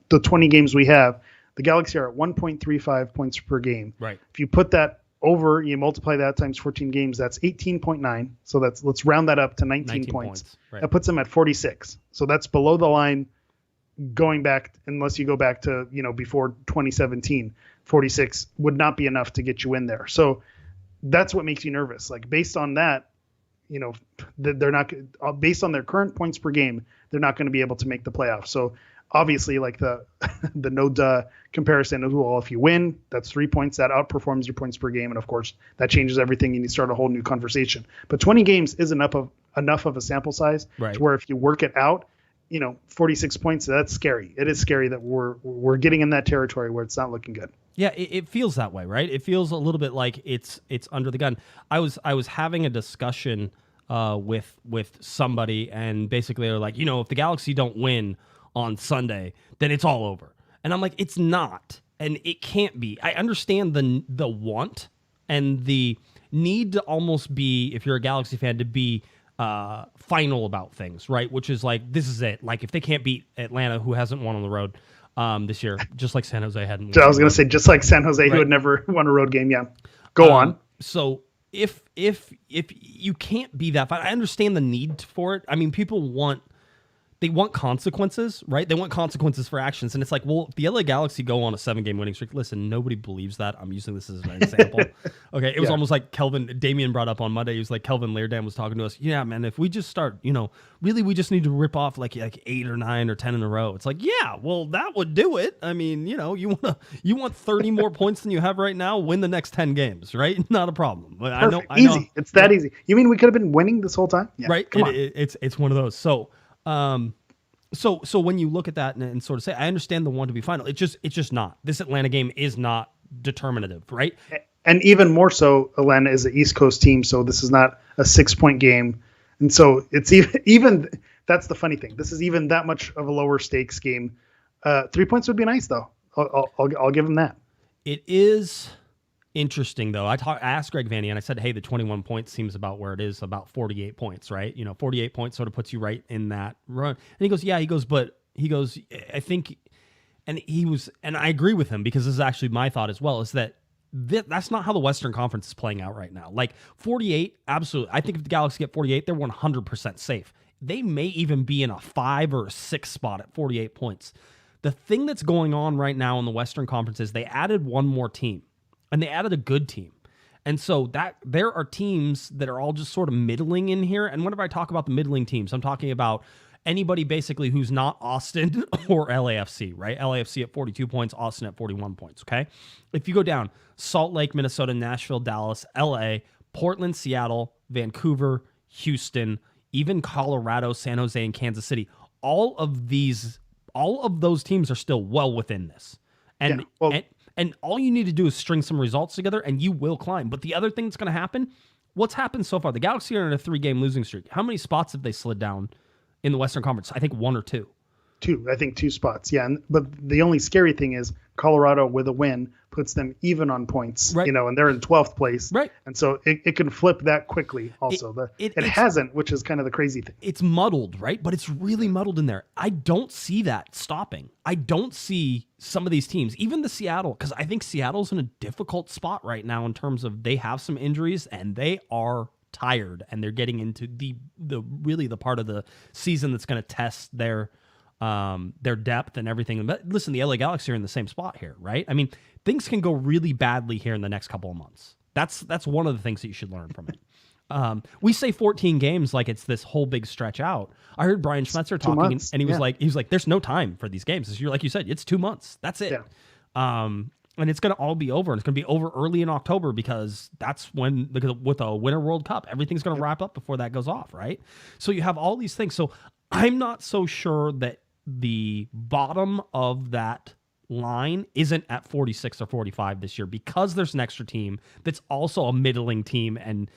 [SPEAKER 5] the 20 games we have, the Galaxy are at 1.35 points per game.
[SPEAKER 4] Right.
[SPEAKER 5] If you put that over, you multiply that times 14 games, that's 18.9. So let's round that up to 19 points.
[SPEAKER 4] Right.
[SPEAKER 5] That puts them at 46. So that's below the line going back, unless you go back to, before 2017, 46 would not be enough to get you in there. So that's what makes you nervous. Like based on that, they're not, based on their current points per game, they're not going to be able to make the playoffs. So obviously, like the no comparison of, well, if you win, that's 3 points. That outperforms your points per game. And of course, that changes everything. And you start a whole new conversation. But 20 games is enough of a sample size to where if you work it out, 46 points, that's scary. It is scary that we're getting in that territory where it's not looking good.
[SPEAKER 4] Yeah, it feels that way, right? It feels a little bit like it's under the gun. I was having a discussion with somebody, and basically they're like, if the Galaxy don't win on Sunday, then it's all over. And I'm like, it's not, and it can't be. I understand the want and the need to almost be, if you're a Galaxy fan, to be final about things, right? Which is like, this is it. Like if they can't beat Atlanta, who hasn't won on the road this year, just like San Jose hadn't.
[SPEAKER 5] I was going to say, just like San Jose, who had never won a road game. Yeah, go on.
[SPEAKER 4] So if you can't be that fine, I understand the need for it. I mean, people want consequences, right? They want consequences for actions. And it's like, well, if the LA Galaxy go on a 7-game winning streak, listen, nobody believes that. I'm using this as an example. Okay. It was almost like Damian brought up on Monday. He was like, Kelvin Leardan was talking to us. Yeah, man, if we just start, really, we just need to rip off like 8 or 9 or 10 in a row. It's like, yeah, well, that would do it. I mean, you want 30 more points than you have right now, win the next 10 games, right? Not a problem. I know.
[SPEAKER 5] Easy. It's that easy. You mean we could have been winning this whole time? Yeah,
[SPEAKER 4] right. It's one of those. So when you look at that and sort of say, I understand the want to be final. It's just not. This Atlanta game is not determinative, right?
[SPEAKER 5] And even more so, Atlanta is an East Coast team, so this is not a 6-point game. And so it's even that's the funny thing. This is even that much of a lower stakes game. 3 points would be nice, though. I'll give them that.
[SPEAKER 4] It is interesting, though. I asked Greg Vanny, and I said, hey, the 21 points seems about where it is, about 48 points, right? 48 points sort of puts you right in that run. And he goes, yeah, I think, and I agree with him, because this is actually my thought as well, is that that's not how the Western Conference is playing out right now. Like 48, absolutely. I think if the Galaxy get 48, they're 100% safe. They may even be in a 5 or a 6 spot at 48 points. The thing that's going on right now in the Western Conference is they added one more team. And they added a good team. And so that there are teams that are all just sort of middling in here. And whenever I talk about the middling teams, I'm talking about anybody basically who's not Austin or LAFC, right? LAFC at 42 points, Austin at 41 points, okay? If you go down, Salt Lake, Minnesota, Nashville, Dallas, LA, Portland, Seattle, Vancouver, Houston, even Colorado, San Jose, and Kansas City, all of those teams are still well within this. And and all you need to do is string some results together, and you will climb. But the other thing that's going to happen, what's happened so far? The Galaxy are in a 3-game losing streak. How many spots have they slid down in the Western Conference? I think 1 or 2.
[SPEAKER 5] I think 2 spots. Yeah. But the only scary thing is Colorado with a win puts them even on points,
[SPEAKER 4] right.
[SPEAKER 5] And they're in 12th place.
[SPEAKER 4] Right.
[SPEAKER 5] And so it can flip that quickly also. It hasn't, which is kind of the crazy thing.
[SPEAKER 4] It's muddled, right? But it's really muddled in there. I don't see that stopping. I don't see some of these teams, even the Seattle, because I think Seattle's in a difficult spot right now in terms of they have some injuries and they are tired, and they're getting into the part of the season that's going to test their depth and everything. But listen, the LA Galaxy are in the same spot here, right? I mean, things can go really badly here in the next couple of months. That's one of the things that you should learn from it. We say 14 games like it's this whole big stretch out. I heard Brian Schmetzer talking, and he was like, "There's no time for these games. Like you said, it's 2 months. That's it." Yeah. And it's going to all be over. And it's going to be over early in October because that's when, with a Winter World Cup, everything's going to wrap up before that goes off, right? So you have all these things. So I'm not so sure that the bottom of that line isn't at 46 or 45 this year because there's an extra team that's also a middling team and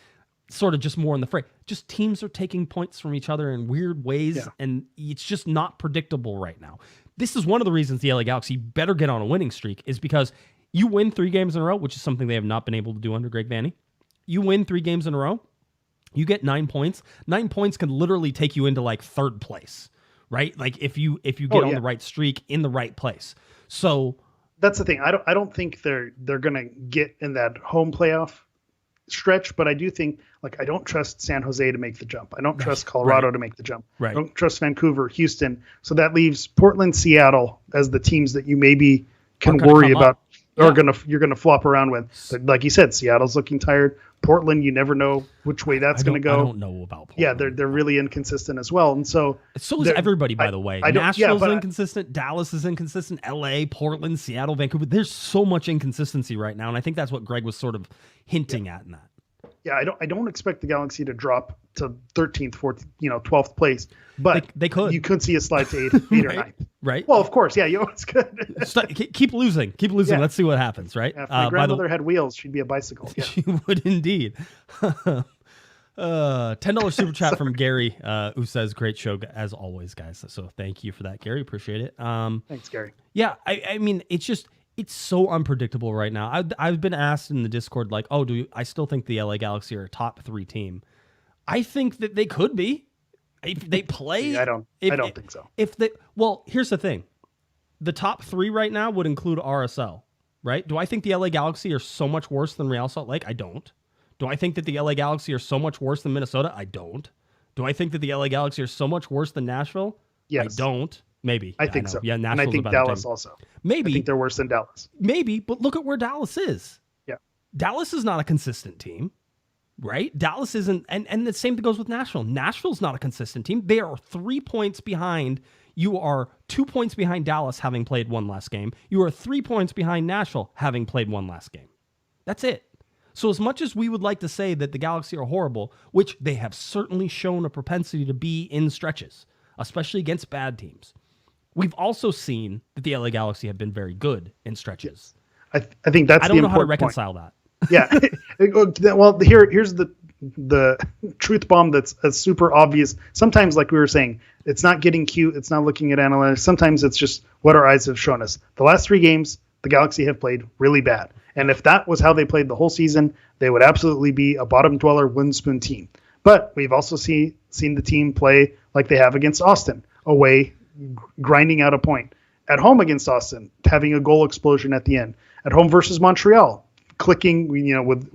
[SPEAKER 4] sort of just more in the fray. Just teams are taking points from each other in weird ways, and it's just not predictable right now. This is one of the reasons the LA Galaxy better get on a winning streak, is because you win 3 games in a row, which is something they have not been able to do under Greg Vanney. You win 3 games in a row, you get 9 points. 9 points can literally take you into like 3rd place, right? Like if you get on the right streak in the right place. So
[SPEAKER 5] that's the thing. I don't think they're gonna get in that home playoff stretch, but I do think, like, I don't trust San Jose to make the jump. I don't trust Colorado to make the jump.
[SPEAKER 4] Right.
[SPEAKER 5] I don't trust Vancouver, Houston. So that leaves Portland, Seattle as the teams that you maybe can worry about or you're gonna flop around with. But like you said, Seattle's looking tired. Portland, you never know which way that's going to go.
[SPEAKER 4] I don't know about Portland.
[SPEAKER 5] Yeah, they're really inconsistent as well. And so
[SPEAKER 4] is everybody, by the way. Nashville's inconsistent. Dallas is inconsistent. LA, Portland, Seattle, Vancouver. There's so much inconsistency right now, and I think that's what Greg was sort of hinting at in that.
[SPEAKER 5] Yeah, I don't expect the Galaxy to drop to 13th, 14th, 12th place, but
[SPEAKER 4] they could.
[SPEAKER 5] You could see a slide to 8th or 9th.
[SPEAKER 4] Right.
[SPEAKER 5] Well, of course, yeah, you always could.
[SPEAKER 4] Keep losing. Yeah. Let's see what happens, right?
[SPEAKER 5] Yeah, if my grandmother had wheels, she'd be a bicycle. Yeah.
[SPEAKER 4] She would indeed. $10 super chat from Gary, who says, "Great show as always, guys." So thank you for that, Gary. Appreciate it.
[SPEAKER 5] Thanks, Gary.
[SPEAKER 4] Yeah, I mean, it's so unpredictable right now. I've been asked in the Discord, like, I still think the LA Galaxy are a top 3 team? I think that they could be. If they play,
[SPEAKER 5] I don't think so.
[SPEAKER 4] Here's the thing: the top 3 right now would include RSL, right? Do I think the LA Galaxy are so much worse than Real Salt Lake? I don't. Do I think that the LA Galaxy are so much worse than Minnesota? I don't. Do I think that the LA Galaxy are so much worse than Nashville?
[SPEAKER 5] Yes.
[SPEAKER 4] I don't. Maybe.
[SPEAKER 5] I think so.
[SPEAKER 4] Yeah,
[SPEAKER 5] Nashville's, and I think Dallas also.
[SPEAKER 4] Maybe.
[SPEAKER 5] I think they're worse than Dallas.
[SPEAKER 4] Maybe, but look at where Dallas is.
[SPEAKER 5] Yeah.
[SPEAKER 4] Dallas is not a consistent team, right? Dallas isn't, and the same thing goes with Nashville. Nashville's not a consistent team. They are 3 points behind. You are 2 points behind Dallas, having played 1 last game. You are 3 points behind Nashville, having played 1 last game. That's it. So as much as we would like to say that the Galaxy are horrible, which they have certainly shown a propensity to be in stretches, especially against bad teams, we've also seen that the LA Galaxy have been very good in stretches.
[SPEAKER 5] I think that's the important point. I
[SPEAKER 4] don't know how to reconcile that.
[SPEAKER 5] Yeah. Well, here's the truth bomb that's super obvious. Sometimes, like we were saying, it's not getting cute. It's not looking at analytics. Sometimes it's just what our eyes have shown us. The last 3 games, the Galaxy have played really bad. And if that was how they played the whole season, they would absolutely be a bottom dweller wooden spoon team. But we've also seen the team play like they have against Austin, away, grinding out a point. At home against Austin, having a goal explosion at the end. At home versus Montreal, clicking, with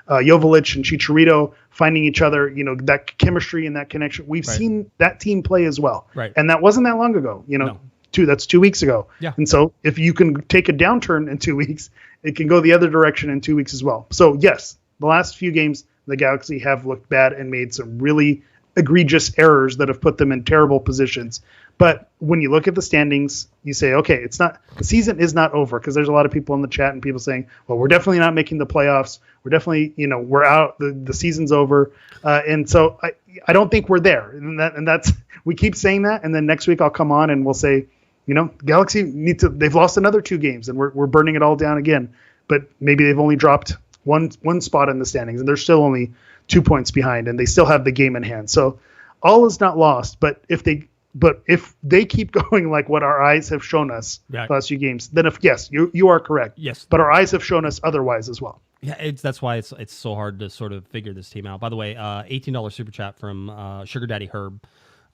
[SPEAKER 5] Joveljic and Chicharito finding each other, that chemistry and that connection. We've seen that team play as well.
[SPEAKER 4] Right.
[SPEAKER 5] And that wasn't that long ago,
[SPEAKER 4] No.
[SPEAKER 5] That's 2 weeks ago.
[SPEAKER 4] Yeah.
[SPEAKER 5] And so if you can take a downturn in 2 weeks, it can go the other direction in 2 weeks as well. So yes, the last few games, the Galaxy have looked bad and made some really egregious errors that have put them in terrible positions. But when you look at the standings, you say, okay, the season is not over, because there's a lot of people in the chat and people saying, well, we're definitely not making the playoffs. We're definitely, we're out. The season's over. And so I don't think we're there. And that's, we keep saying that. And then next week I'll come on and we'll say, Galaxy they've lost another 2 games and we're burning it all down again. But maybe they've only dropped one spot in the standings and they're still only 2 points behind and they still have the game in hand. So all is not lost. But if they keep going like what our eyes have shown us the last few games, then you are correct.
[SPEAKER 4] Yes.
[SPEAKER 5] But our eyes have shown us otherwise as well.
[SPEAKER 4] Yeah, that's why it's so hard to sort of figure this team out. By the way, $18 super chat from Sugar Daddy Herb.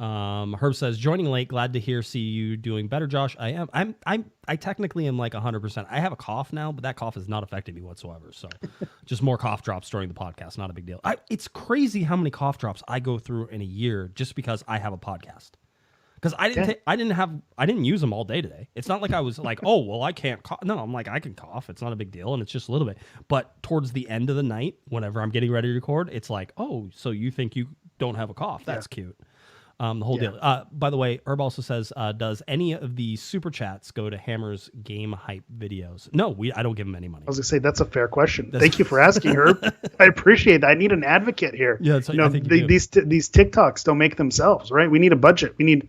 [SPEAKER 4] Herb says, joining late, glad to see you doing better, Josh. I technically am like 100%. I have a cough now, but that cough has not affected me whatsoever. So just more cough drops during the podcast. Not a big deal. It's crazy how many cough drops I go through in a year just because I have a podcast. Because I didn't use them all day today. It's not like I was like, oh, well, I can't cough. No, I'm like, I can cough. It's not a big deal. And it's just a little bit. But towards the end of the night, whenever I'm getting ready to record, it's like, oh, so you think you don't have a cough. That's cute. The whole deal. By the way, Herb also says, does any of the super chats go to Hammer's game hype videos? No, I don't give him any money.
[SPEAKER 5] I was going to say, that's a fair question. Thank you for asking, Herb. I appreciate that. I need an advocate here.
[SPEAKER 4] Yeah,
[SPEAKER 5] these TikToks don't make themselves, right? We need a budget. We need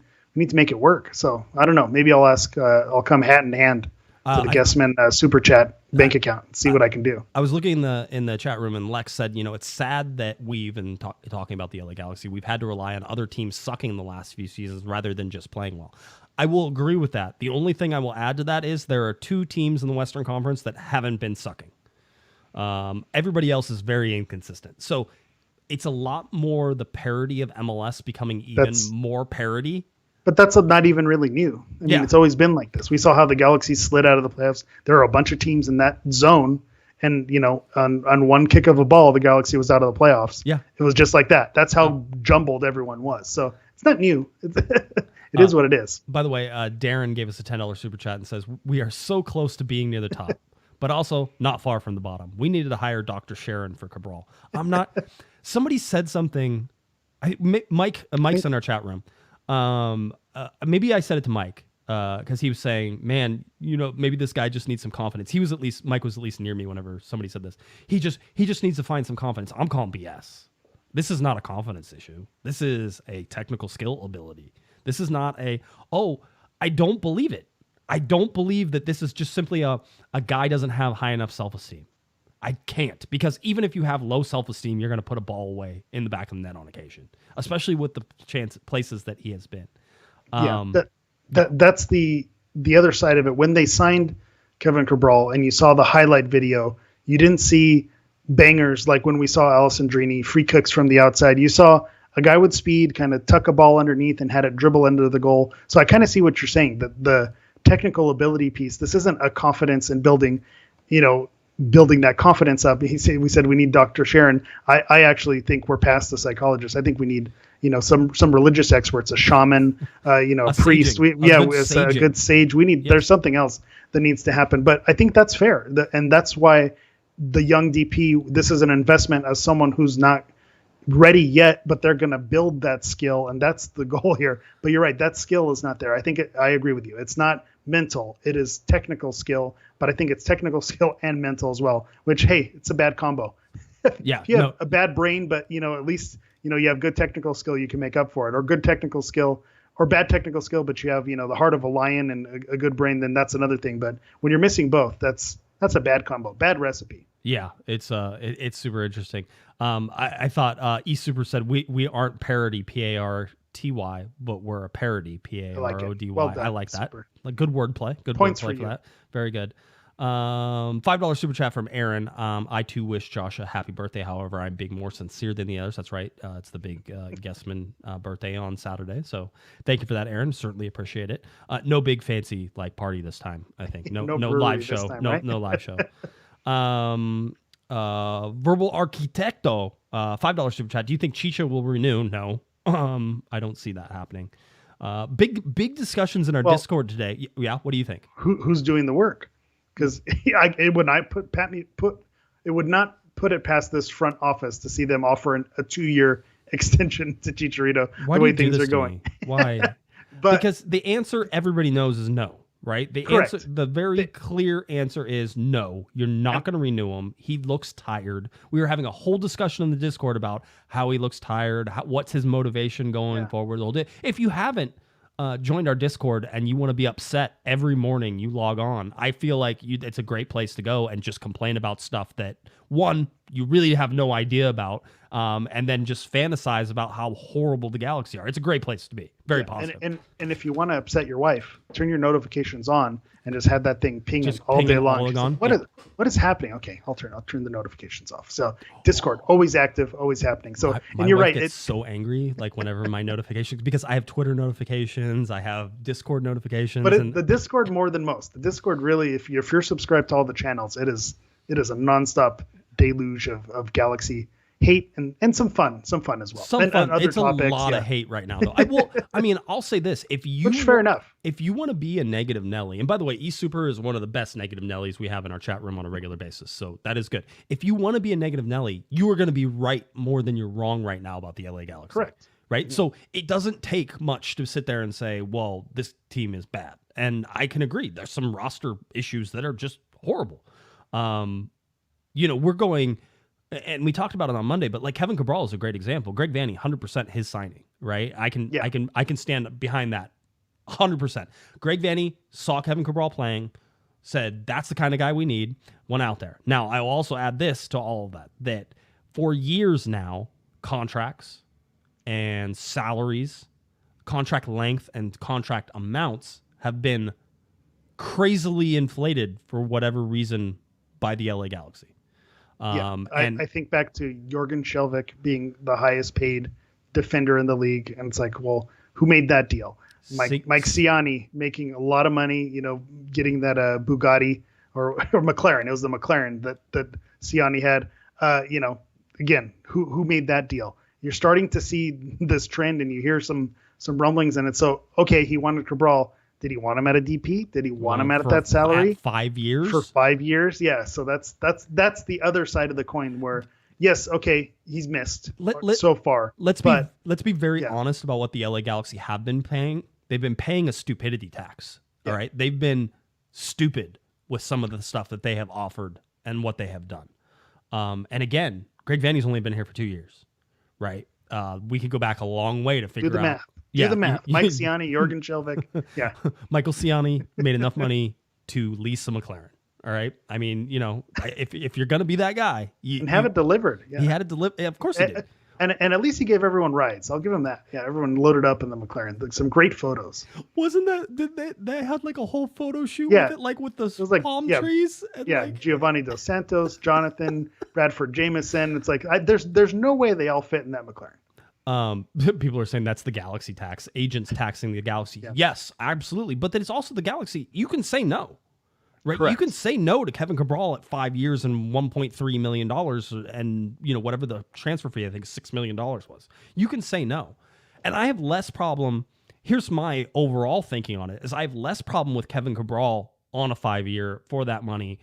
[SPEAKER 5] to make it work. So I don't know. Maybe I'll ask. I'll come hat in hand to the Guesman super chat bank account and see what I can do.
[SPEAKER 4] I was looking in the chat room and Lex said, it's sad that we've been talking about the LA Galaxy. We've had to rely on other teams sucking in the last few seasons rather than just playing well. I will agree with that. The only thing I will add to that is there are 2 teams in the Western Conference that haven't been sucking. Everybody else is very inconsistent. So it's a lot more the parity of MLS becoming even more parity.
[SPEAKER 5] But that's not even really new. I mean, it's always been like this. We saw how the Galaxy slid out of the playoffs. There are a bunch of teams in that zone. And, on one kick of a ball, the Galaxy was out of the playoffs. Yeah. It was just like that. That's how jumbled everyone was. So it's not new. It is what it is.
[SPEAKER 4] By the way, Darren gave us a $10 super chat and says, we are so close to being near the top, but also not far from the bottom. We needed to hire Dr. Sharon for Cabral. I'm not. Somebody said something. Mike's in our chat room. Maybe I said it to Mike because he was saying, man, maybe this guy just needs some confidence. Mike was at least near me whenever somebody said this. He just needs to find some confidence. I'm calling BS. This is not a confidence issue. This is a technical skill ability. This is not I don't believe it. I don't believe that this is just simply a guy doesn't have high enough self-esteem. I can't, because even if you have low self-esteem, you're going to put a ball away in the back of the net on occasion, especially with the places that he has been.
[SPEAKER 5] That's the other side of it. When they signed Kevin Cabral and you saw the highlight video, you didn't see bangers like when we saw Alessandrini, free kicks from the outside. You saw a guy with speed kind of tuck a ball underneath and had it dribble into the goal. So I kind of see what you're saying, the technical ability piece. This isn't a confidence in building that confidence up. We said we need Dr. Sharon. I actually think we're past the psychologist. I think we need, some religious experts, a shaman, a priest. A good sage. There's something else that needs to happen. But I think that's fair. And that's why the young DP, this is an investment as someone who's not ready yet, but they're going to build that skill. And that's the goal here. But you're right. That skill is not there. I agree with you. It's not mental. It is technical skill, but I think it's technical skill and mental as well, which, hey, it's a bad combo.
[SPEAKER 4] Yeah.
[SPEAKER 5] If you have a bad brain, but at least, you have good technical skill, you can make up for it, or good technical skill or bad technical skill, but you have, the heart of a lion and a good brain, then that's another thing. But when you're missing both, that's a bad combo, bad recipe.
[SPEAKER 4] Yeah. It's super interesting. I thought Super said we aren't parody PARTY, but we're a parody PARODY.
[SPEAKER 5] Well done.
[SPEAKER 4] I like that.
[SPEAKER 5] Super.
[SPEAKER 4] Like, good wordplay. Good
[SPEAKER 5] points
[SPEAKER 4] wordplay
[SPEAKER 5] for
[SPEAKER 4] that. Very good. $5 super chat from Aaron. I too wish Josh a happy birthday. However, I'm being more sincere than the others. That's right. It's the big Guesman birthday on Saturday. So thank you for that, Aaron. Certainly appreciate it. No big fancy party this time. I think no live show. Time, right? No live show. Verbal Arquitecto. $5 super chat. Do you think Chicha will renew? No. I don't see that happening. Big discussions in our Discord today. Yeah, what do you think?
[SPEAKER 5] Who's doing the work? Because it would not put it past this front office to see them offer a 2-year extension to Chicharito.
[SPEAKER 4] Why
[SPEAKER 5] the way things are going.
[SPEAKER 4] Why? because the answer everybody knows is no, right?
[SPEAKER 5] Correct.
[SPEAKER 4] The very clear answer is no. You're not going to renew him. He looks tired. We were having a whole discussion in the Discord about how he looks tired, what's his motivation going forward. If you haven't joined our Discord and you want to be upset every morning you log on, I feel like it's a great place to go and just complain about stuff that, one, you really have no idea about, and then just fantasize about how horrible the Galaxy are. It's a great place to be. Very positive.
[SPEAKER 5] And if you want to upset your wife, turn your notifications on and just have that thing pinging
[SPEAKER 4] Just
[SPEAKER 5] all day
[SPEAKER 4] pinging
[SPEAKER 5] long.
[SPEAKER 4] all
[SPEAKER 5] She's
[SPEAKER 4] on.
[SPEAKER 5] like, what is happening? Okay, I'll turn the notifications off. So Discord, always active, always happening. So
[SPEAKER 4] My
[SPEAKER 5] and you're
[SPEAKER 4] wife
[SPEAKER 5] right.
[SPEAKER 4] gets so angry, like whenever my notifications, because I have Twitter notifications, I have Discord notifications.
[SPEAKER 5] But the Discord more than most. The Discord really, if you're subscribed to all the channels, it is a nonstop deluge of Galaxy hate and some fun as well.
[SPEAKER 4] Some fun.
[SPEAKER 5] And other
[SPEAKER 4] It's
[SPEAKER 5] topics,
[SPEAKER 4] a lot of hate right now, though. I'll say this:
[SPEAKER 5] which fair enough.
[SPEAKER 4] If you want to be a negative Nelly, and by the way, eSuper is one of the best negative Nellies we have in our chat room on a regular basis, so that is good. If you want to be a negative Nelly, you are going to be right more than you're wrong right now about the LA Galaxy.
[SPEAKER 5] Correct.
[SPEAKER 4] Right? Yeah. So it doesn't take much to sit there and say, well, this team is bad. And I can agree. There's some roster issues that are just horrible. We're going, and we talked about it on Monday, but like Kevin Cabral is a great example. Greg Vanney, 100% his signing, right? I can stand behind that 100%. Greg Vanney saw Kevin Cabral playing, said, that's the kind of guy we need, went out there. Now, I will also add this to all of that for years now, contracts and salaries, contract length and contract amounts have been crazily inflated for whatever reason by the LA Galaxy.
[SPEAKER 5] I think back to Jorgen Skjelvik being the highest paid defender in the league, and it's like, well, who made that deal? Mike Ciani making a lot of money, getting that Bugatti or McLaren. It was the McLaren that Ciani had. Again, who made that deal? You're starting to see this trend, and you hear some rumblings, and it's so okay. He wanted Cabral. Did he want him at a DP? Did he want him at that salary?
[SPEAKER 4] 5 years?
[SPEAKER 5] For 5 years, yeah. So that's the other side of the coin where, yes, okay, he's missed so far.
[SPEAKER 4] Let's be very honest about what the LA Galaxy have been paying. They've been paying a stupidity tax. All right, they've been stupid with some of the stuff that they have offered and what they have done. And again, Greg Vanney's only been here for 2 years, right? We could go back a long way to figure out.
[SPEAKER 5] Do the math. Mike Ciani, Jorgen Skjelvik. Yeah.
[SPEAKER 4] Michael Ciani made enough money to lease a McLaren. All right. I mean, if you're going to be that guy,
[SPEAKER 5] and have it delivered. Yeah.
[SPEAKER 4] He had it delivered. Of course he did.
[SPEAKER 5] And at least he gave everyone rides. I'll give him that. Yeah. Everyone loaded up in the McLaren. Some great photos.
[SPEAKER 4] Wasn't that, they had like a whole photo shoot with it, like with the palm trees? And
[SPEAKER 5] Giovanni Dos Santos, Jonathan, Bradford Jameson. It's like, there's no way they all fit in that McLaren.
[SPEAKER 4] People are saying that's the Galaxy tax. Agents taxing the Galaxy. Yeah. Yes, absolutely. But then it's also the Galaxy. You can say no, right? Correct. You can say no to Kevin Cabral at 5 years and $1.3 million and, whatever the transfer fee, I think $6 million was. You can say no. And I have less problem. Here's my overall thinking on it is I have less problem with Kevin Cabral on a 5 year for that money,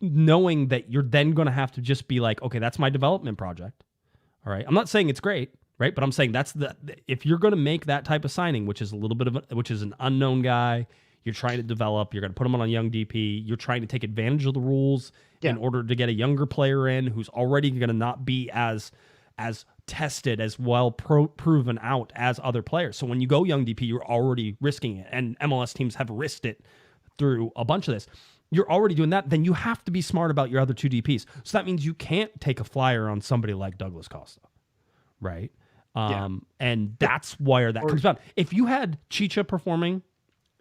[SPEAKER 4] knowing that you're then going to have to just be like, okay, that's my development project. All right. I'm not saying it's great, right? But I'm saying if you're going to make that type of signing, which is which is an unknown guy, you're trying to develop, you're going to put him on a young DP, you're trying to take advantage of the rules in order to get a younger player in who's already going to not be as tested, as well proven out as other players. So when you go young DP, you're already risking it. And MLS teams have risked it through a bunch of this. You're already doing that, then you have to be smart about your other two DPs. So that means you can't take a flyer on somebody like Douglas Costa, right? And that's where that comes down. If you had Chicha playing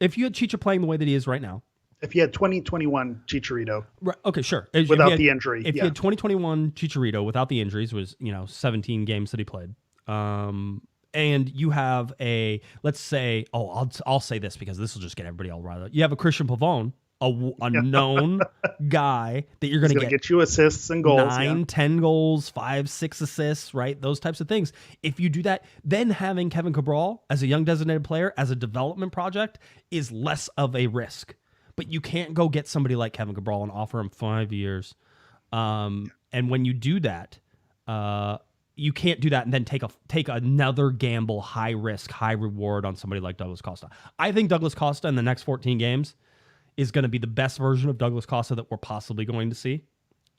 [SPEAKER 4] the way that he is right now.
[SPEAKER 5] If you had 2021 Chicharito.
[SPEAKER 4] Right, okay, sure.
[SPEAKER 5] Without the injury.
[SPEAKER 4] If you had 2021 Chicharito without the injuries, was 17 games that he played. And you have let's say, I'll say this because this will just get everybody all riled up. You have a Christian Pavone, a known guy that you're going to
[SPEAKER 5] get you assists and goals,
[SPEAKER 4] 10 goals, 5, 6 assists, right? Those types of things. If you do that, then having Kevin Cabral as a young designated player, as a development project is less of a risk, but you can't go get somebody like Kevin Cabral and offer him 5 years. And when you do that, you can't do that and then take another gamble, high risk, high reward on somebody like Douglas Costa. I think Douglas Costa in the next 14 games is going to be the best version of Douglas Costa that we're possibly going to see.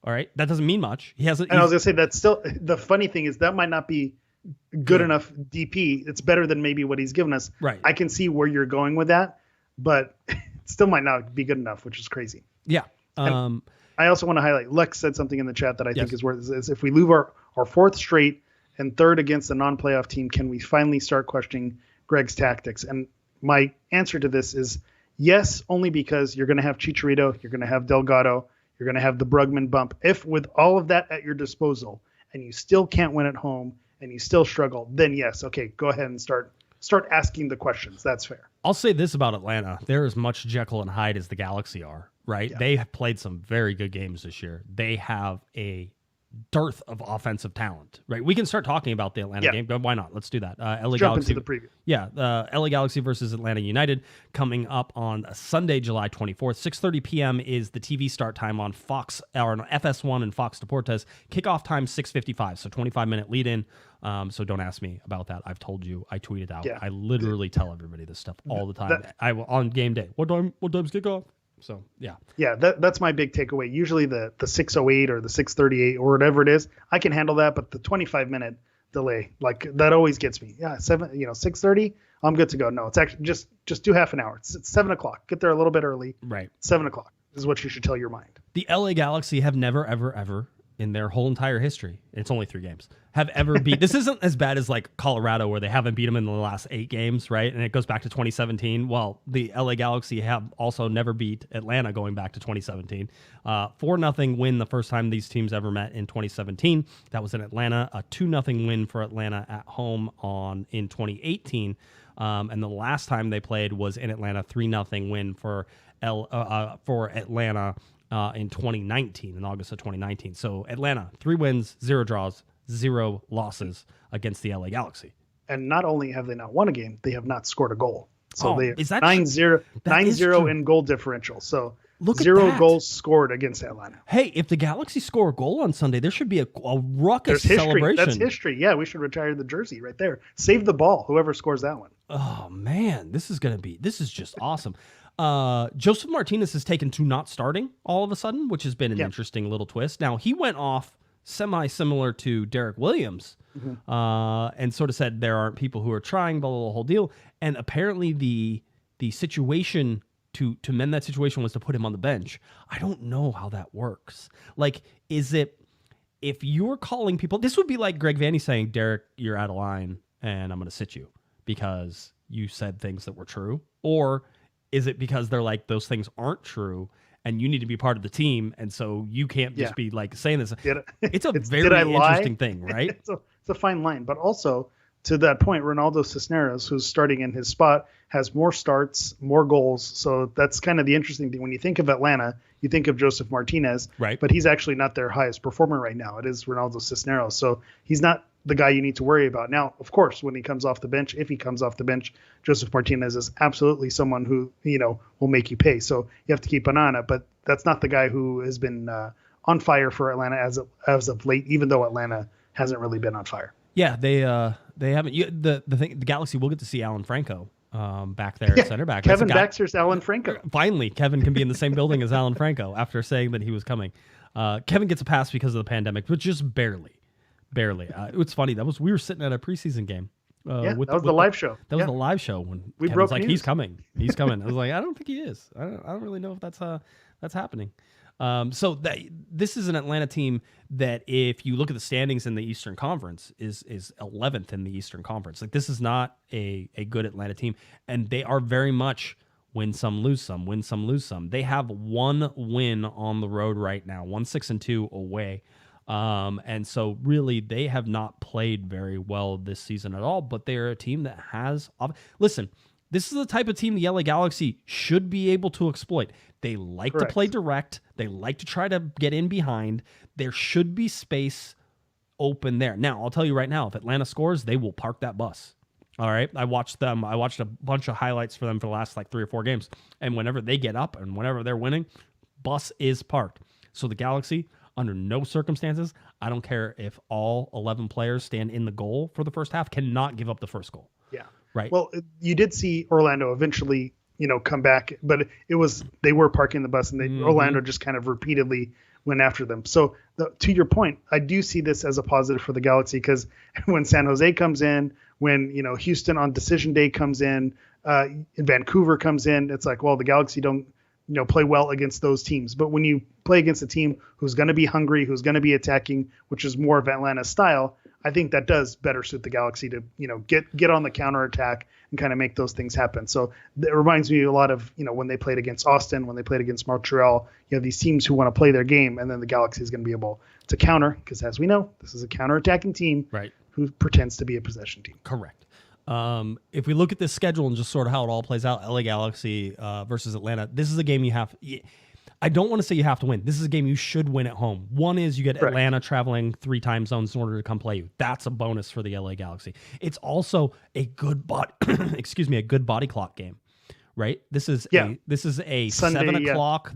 [SPEAKER 4] All right, that doesn't mean much. He hasn't.
[SPEAKER 5] And I was going to say that's still the funny thing is that might not be good enough DP. It's better than maybe what he's given us.
[SPEAKER 4] Right.
[SPEAKER 5] I can see where you're going with that, but it still might not be good enough, which is crazy.
[SPEAKER 4] Yeah.
[SPEAKER 5] I also want to highlight, Lex said something in the chat that I think is worth is if we lose our fourth straight and third against a non-playoff team, can we finally start questioning Greg's tactics? And my answer to this is yes, only because you're going to have Chicharito, you're going to have Delgado, you're going to have the Brugman bump. If with all of that at your disposal and you still can't win at home and you still struggle, then yes, okay, go ahead and start asking the questions. That's fair.
[SPEAKER 4] I'll say this about Atlanta. They're as much Jekyll and Hyde as the Galaxy are, right? Yeah. They have played some very good games this year. They have a dearth of offensive talent, right? We can start talking about the Atlanta game. Why not? Let's do that. LA Galaxy,
[SPEAKER 5] into the preview.
[SPEAKER 4] Yeah, LA Galaxy versus Atlanta United coming up on Sunday, July 24th. 6:30 p.m. is the TV start time on Fox or on FS1 and Fox Deportes. Kickoff time 6:55, so 25-minute lead-in. So don't ask me about that. I've told you. I tweeted out. Yeah. I literally tell everybody this stuff all the time. I will on game day. What time's kickoff? So yeah,
[SPEAKER 5] that's my big takeaway. Usually the 6:08 or the 6:38 or whatever it is, I can handle that. But the 25-minute delay, like that, always gets me. Yeah, 6:30, I'm good to go. No, it's actually just do half an hour. It's 7:00. Get there a little bit early.
[SPEAKER 4] Right.
[SPEAKER 5] 7:00 is what you should tell your mind.
[SPEAKER 4] The LA Galaxy have never, ever in their whole entire history, it's only 3 games, have ever beat. This isn't as bad as like Colorado where they haven't beat them in the last 8 games, right? And it goes back to 2017. Well, the LA Galaxy have also never beat Atlanta going back to 2017. 4-0 win the first time these teams ever met in 2017. That was in Atlanta. A 2-0 win for Atlanta at home in 2018. And the last time they played was in Atlanta, 3-0 win for Atlanta in 2019, in August of 2019. So Atlanta, 3 wins, 0 draws, 0 losses against the LA Galaxy.
[SPEAKER 5] And not only have they not won a game, they have not scored a goal. So they
[SPEAKER 4] is that
[SPEAKER 5] 9-0 in goal differential. So
[SPEAKER 4] look
[SPEAKER 5] 0 goals scored against Atlanta.
[SPEAKER 4] Hey, if the Galaxy score a goal on Sunday, there should be a ruckus celebration.
[SPEAKER 5] That's history. Yeah, we should retire the jersey right there. Save the ball, whoever scores that one.
[SPEAKER 4] Oh, man, this is just awesome. Joseph Martinez has taken to not starting all of a sudden, which has been an interesting little twist. Now, he went off semi-similar to Derek Williams and sort of said there aren't people who are trying, blah, blah, blah, the whole deal. And apparently the situation to mend that situation was to put him on the bench. I don't know how that works. Like, is it, if you're calling people, this would be like Greg Vanneys saying, Derek, you're out of line and I'm going to sit you because you said things that were true? Or is it because they're like, those things aren't true and you need to be part of the team, and so you can't just be like saying this? It's a very interesting thing, right?
[SPEAKER 5] It's a fine line. But also, to that point, Ronaldo Cisneros, who's starting in his spot, has more starts, more goals. So that's kind of the interesting thing. When you think of Atlanta, you think of Joseph Martinez,
[SPEAKER 4] right?
[SPEAKER 5] But he's actually not their highest performer right now. It is Ronaldo Cisneros. So he's not the guy you need to worry about. Now, of course, when he comes off the bench, if he comes off the bench, Joseph Martinez is absolutely someone who, will make you pay. So you have to keep an eye on it. But that's not the guy who has been on fire for Atlanta as of late, even though Atlanta hasn't really been on fire.
[SPEAKER 4] Yeah, they haven't. The Galaxy will get to see Alan Franco back there at center back.
[SPEAKER 5] Kevin Baxter's Alan Franco.
[SPEAKER 4] Finally, Kevin can be in the same building as Alan Franco after saying that he was coming. Kevin gets a pass because of the pandemic, but just barely. It's funny. We were sitting at a preseason game.
[SPEAKER 5] That was the live show.
[SPEAKER 4] That was the live show when
[SPEAKER 5] we
[SPEAKER 4] Kevin's
[SPEAKER 5] broke
[SPEAKER 4] like,
[SPEAKER 5] news.
[SPEAKER 4] he's coming. I was like, I don't think he is. I don't really know if that's happening. So this is an Atlanta team that, if you look at the standings in the Eastern Conference, is 11th in the Eastern Conference. Like, this is not a good Atlanta team, and they are very much win some, lose some, win some, lose some. They have 1 win on the road right now, 1-6-2 away. And so really they have not played very well this season at all, but they're a team that has, listen, this is the type of team the LA Galaxy should be able to exploit. They like to play direct. They like to try to get in behind. There should be space open there. Now, I'll tell you right now, if Atlanta scores, they will park that bus. All right. I watched a bunch of highlights for them for the last 3 or 4 games. And whenever they get up and whenever they're winning, bus is parked. So the Galaxy, under no circumstances, I don't care if all 11 players stand in the goal for the first half, cannot give up the first goal.
[SPEAKER 5] Yeah.
[SPEAKER 4] Right.
[SPEAKER 5] Well, you did see Orlando eventually, come back, but they were parking the bus, and Orlando just kind of repeatedly went after them. So to your point, I do see this as a positive for the Galaxy, because when San Jose comes in, when, Houston on decision day comes in, Vancouver comes in, it's like, well, the Galaxy don't, play well against those teams. But when you play against a team who's going to be hungry, who's going to be attacking, which is more of Atlanta's style, I think that does better suit the Galaxy to, get on the counterattack and kind of make those things happen. So it reminds me a lot of, when they played against Austin, when they played against Montreal, these teams who want to play their game, and then the Galaxy is going to be able to counter, because as we know, this is a counterattacking team who pretends to be a possession team.
[SPEAKER 4] Correct. If we look at this schedule and just sort of how it all plays out, LA Galaxy versus Atlanta, this is a game I don't want to say you have to win. This is a game you should win at home. One is you get Atlanta traveling 3 time zones in order to come play you. That's a bonus for the LA Galaxy. It's also a good a good body clock game, right? This is a Sunday, 7 o'clock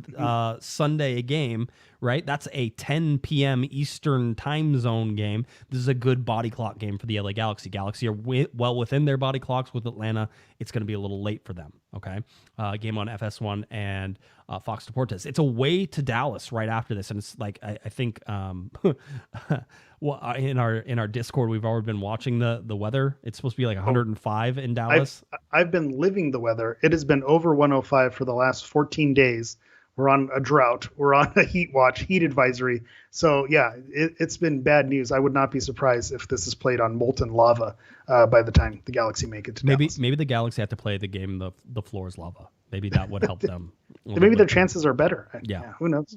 [SPEAKER 4] Sunday game, right? That's a 10 p.m. Eastern time zone game. This is a good body clock game for the LA Galaxy. Galaxy are well within their body clocks. With Atlanta, it's going to be a little late for them, okay? Game on FS1 and Fox Deportes. It's away to Dallas right after this, and it's like I think well, in our Discord we've already been watching the weather. It's supposed to be like 105 in Dallas.
[SPEAKER 5] I've been living the weather. It has been over 105 for the last 14 days. We're on a drought. We're on a heat watch, heat advisory. So yeah, it's been bad news. I would not be surprised if this is played on molten lava by the time the Galaxy make it to Dallas.
[SPEAKER 4] Maybe the Galaxy have to play the game the floor is lava. Maybe that would help them.
[SPEAKER 5] Maybe their chances are better. Yeah, who knows?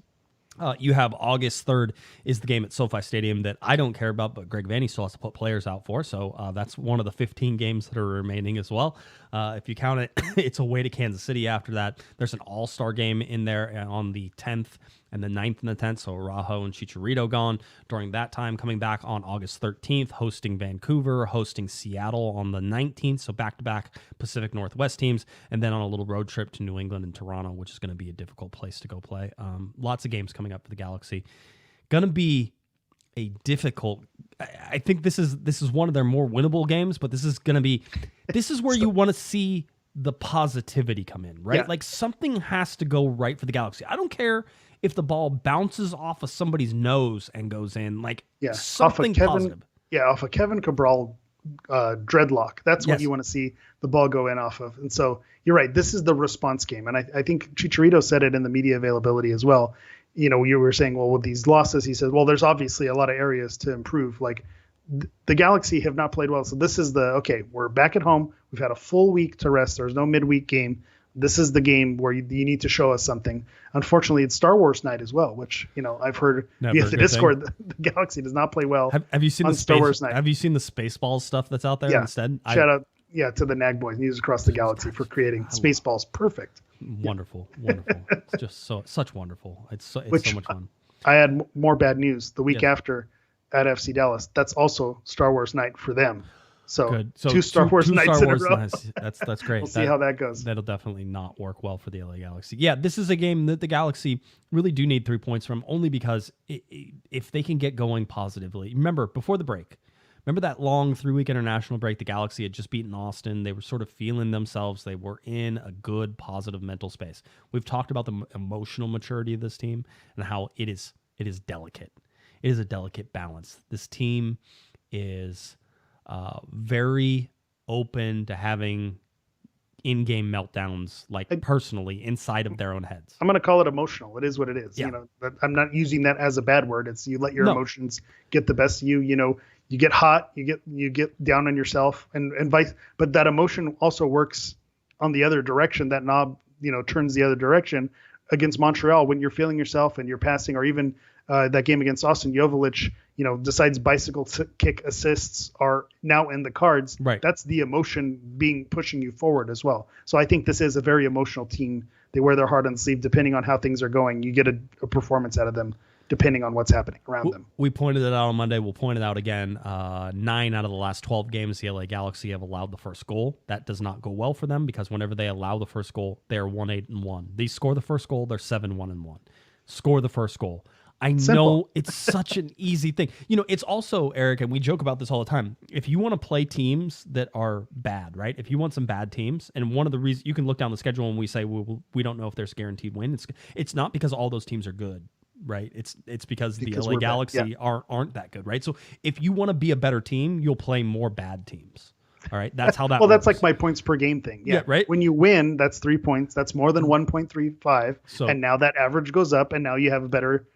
[SPEAKER 4] You have August 3rd is the game at SoFi Stadium that I don't care about, but Greg Vanneys still has to put players out for. So that's one of the 15 games that are remaining as well. If you count it, it's away to Kansas City after that. There's an all-star game in there on the 10th and the 9th and the 10th. So Araujo and Chicharito gone during that time. Coming back on August 13th, hosting Vancouver, hosting Seattle on the 19th. So back-to-back Pacific Northwest teams. And then on a little road trip to New England and Toronto, which is going to be a difficult place to go play. Lots of games coming up for the Galaxy. Going to be a difficult. I think this is one of their more winnable games, but this is where you want to see the positivity come in, right?
[SPEAKER 5] Yeah.
[SPEAKER 4] Like something has to go right for the Galaxy. I don't care if the ball bounces off of somebody's nose and goes in, like something positive.
[SPEAKER 5] Yeah, off of Kevin Cabral dreadlock. That's what you want to see the ball go in off of. And so you're right. This is the response game. And I think Chicharito said it in the media availability as well. You were saying, well, with these losses, he said, well, there's obviously a lot of areas to improve. Like the Galaxy have not played well. So this is we're back at home. We've had a full week to rest. There's no midweek game. This is the game where you need to show us something. Unfortunately, it's Star Wars night as well, which, I've heard via the Discord, the Galaxy does not play well.
[SPEAKER 4] Have you seen
[SPEAKER 5] on
[SPEAKER 4] the
[SPEAKER 5] Star Wars night?
[SPEAKER 4] Have you seen the Spaceballs stuff that's out there instead?
[SPEAKER 5] Shout out to the Nag Boys, News Across the Galaxy, for creating Spaceballs perfect.
[SPEAKER 4] Wonderful. It's just such wonderful. It's so much fun.
[SPEAKER 5] I had more bad news the week after at FC Dallas. That's also Star Wars night for them. So,
[SPEAKER 4] good. So
[SPEAKER 5] two Star Wars nights in a row.
[SPEAKER 4] Nights. That's great.
[SPEAKER 5] We'll see how that goes.
[SPEAKER 4] That'll definitely not work well for the LA Galaxy. Yeah, this is a game that the Galaxy really do need 3 points from, only because if they can get going positively. Remember, before the break, that long 3-week international break, the Galaxy had just beaten Austin. They were sort of feeling themselves. They were in a good, positive mental space. We've talked about the emotional maturity of this team and how it is delicate. It is a delicate balance. This team is very open to having in-game meltdowns, like personally inside of their own heads.
[SPEAKER 5] I'm going to call it emotional. It is what it is.
[SPEAKER 4] Yeah.
[SPEAKER 5] I'm not using that as a bad word. It's you let your emotions get the best of you. You get hot, you get down on yourself, and vice. But that emotion also works on the other direction. That knob, turns the other direction against Montreal when you're feeling yourself and you're passing, or even that game against Austin, Joveljic, decides bicycle kick assists are now in the cards.
[SPEAKER 4] Right.
[SPEAKER 5] That's the emotion pushing you forward as well. So I think this is a very emotional team. They wear their heart on the sleeve. Depending on how things are going, you get a performance out of them depending on what's happening around them.
[SPEAKER 4] We pointed it out on Monday. We'll point it out again. 9 out of the last 12 games, the LA Galaxy have allowed the first goal. That does not go well for them, because whenever they allow the first goal, they're 1-8-1. They score the first goal, they're 7-1-1. Score the first goal. I know
[SPEAKER 5] Simple.
[SPEAKER 4] it's such an easy thing. It's also, Eric, and we joke about this all the time. If you want to play teams that are bad, right? If you want some bad teams, and one of the reasons you can look down the schedule and we say we don't know if there's guaranteed win. It's not because all those teams are good, right? It's because the LA
[SPEAKER 5] we're bad.
[SPEAKER 4] Galaxy
[SPEAKER 5] Yeah.
[SPEAKER 4] aren't that good, right? So if you want to be a better team, you'll play more bad teams. All right, that's how that.
[SPEAKER 5] Well,
[SPEAKER 4] works.
[SPEAKER 5] that's like my points per game thing.
[SPEAKER 4] Yeah, right.
[SPEAKER 5] When you win, that's 3 points. That's more than 1.35.
[SPEAKER 4] So-
[SPEAKER 5] and now that average goes up, and now you have a better,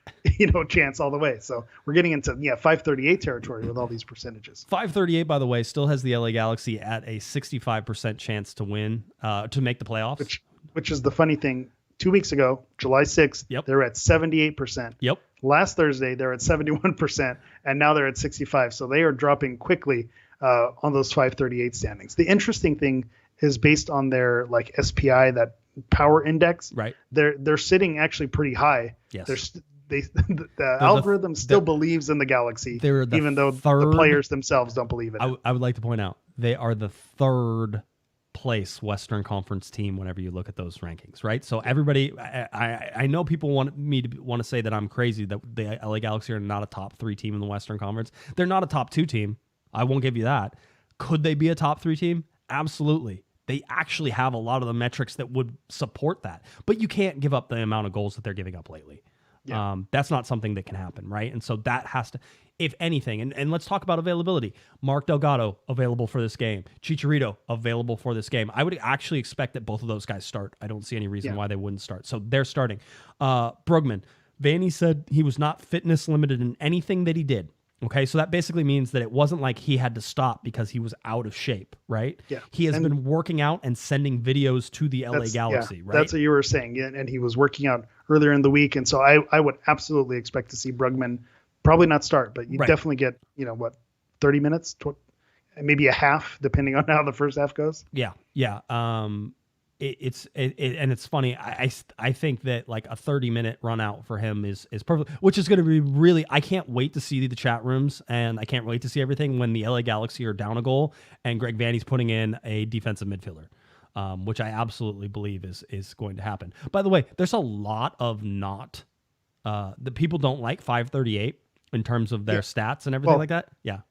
[SPEAKER 5] chance all the way. So we're getting into 538 territory with all these percentages.
[SPEAKER 4] 538, by the way, still has the LA Galaxy at a 65% chance to win, to make the playoffs.
[SPEAKER 5] Which is the funny thing. 2 weeks ago, July 6th,
[SPEAKER 4] Yep.
[SPEAKER 5] they're at 78%.
[SPEAKER 4] Yep.
[SPEAKER 5] Last Thursday, they're at 71%, and now they're at 65. So they are dropping quickly on those 538 standings. The interesting thing is based on their SPI, that power index.
[SPEAKER 4] Right.
[SPEAKER 5] They're sitting actually pretty high.
[SPEAKER 4] Yes.
[SPEAKER 5] The algorithm still believes in the Galaxy,
[SPEAKER 4] they're the
[SPEAKER 5] even though
[SPEAKER 4] third-
[SPEAKER 5] the players themselves don't believe it.
[SPEAKER 4] I would like to point out they are the third place Western Conference team whenever you look at those rankings, right? So everybody, I know people want to say that I'm crazy that the LA Galaxy are not a top 3 team in the Western Conference. They're not a top 2 team. I won't give you that. Could they be a top 3 team? Absolutely. They actually have a lot of the metrics that would support that, but you can't give up the amount of goals that they're giving up lately.
[SPEAKER 5] Yeah.
[SPEAKER 4] That's not something that can happen, right? And so that has to, if anything, and let's talk about availability. Mark Delgado, available for this game. Chicharito, available for this game. I would actually expect that both of those guys start. I don't see any reason why they wouldn't start. So they're starting. Brugman, Vanneys said he was not fitness limited in anything that he did. Okay, so that basically means that it wasn't like he had to stop because he was out of shape, right?
[SPEAKER 5] Yeah.
[SPEAKER 4] He has been working out and sending videos to the LA Galaxy, right?
[SPEAKER 5] That's what you were saying. Yeah, and he was working out earlier in the week. And so I would absolutely expect to see Brugman probably not start, but you definitely get, 30 minutes, maybe a half, depending on how the first half goes.
[SPEAKER 4] Yeah. It's funny. I think that like a 30-minute run out for him is perfect, which is going to be really. I can't wait to see the chat rooms, and I can't wait to see everything when the LA Galaxy are down a goal and Greg Vanneys putting in a defensive midfielder, which I absolutely believe is going to happen. By the way, there's a lot of the people don't like 538 in terms of their stats and everything like that. Yeah,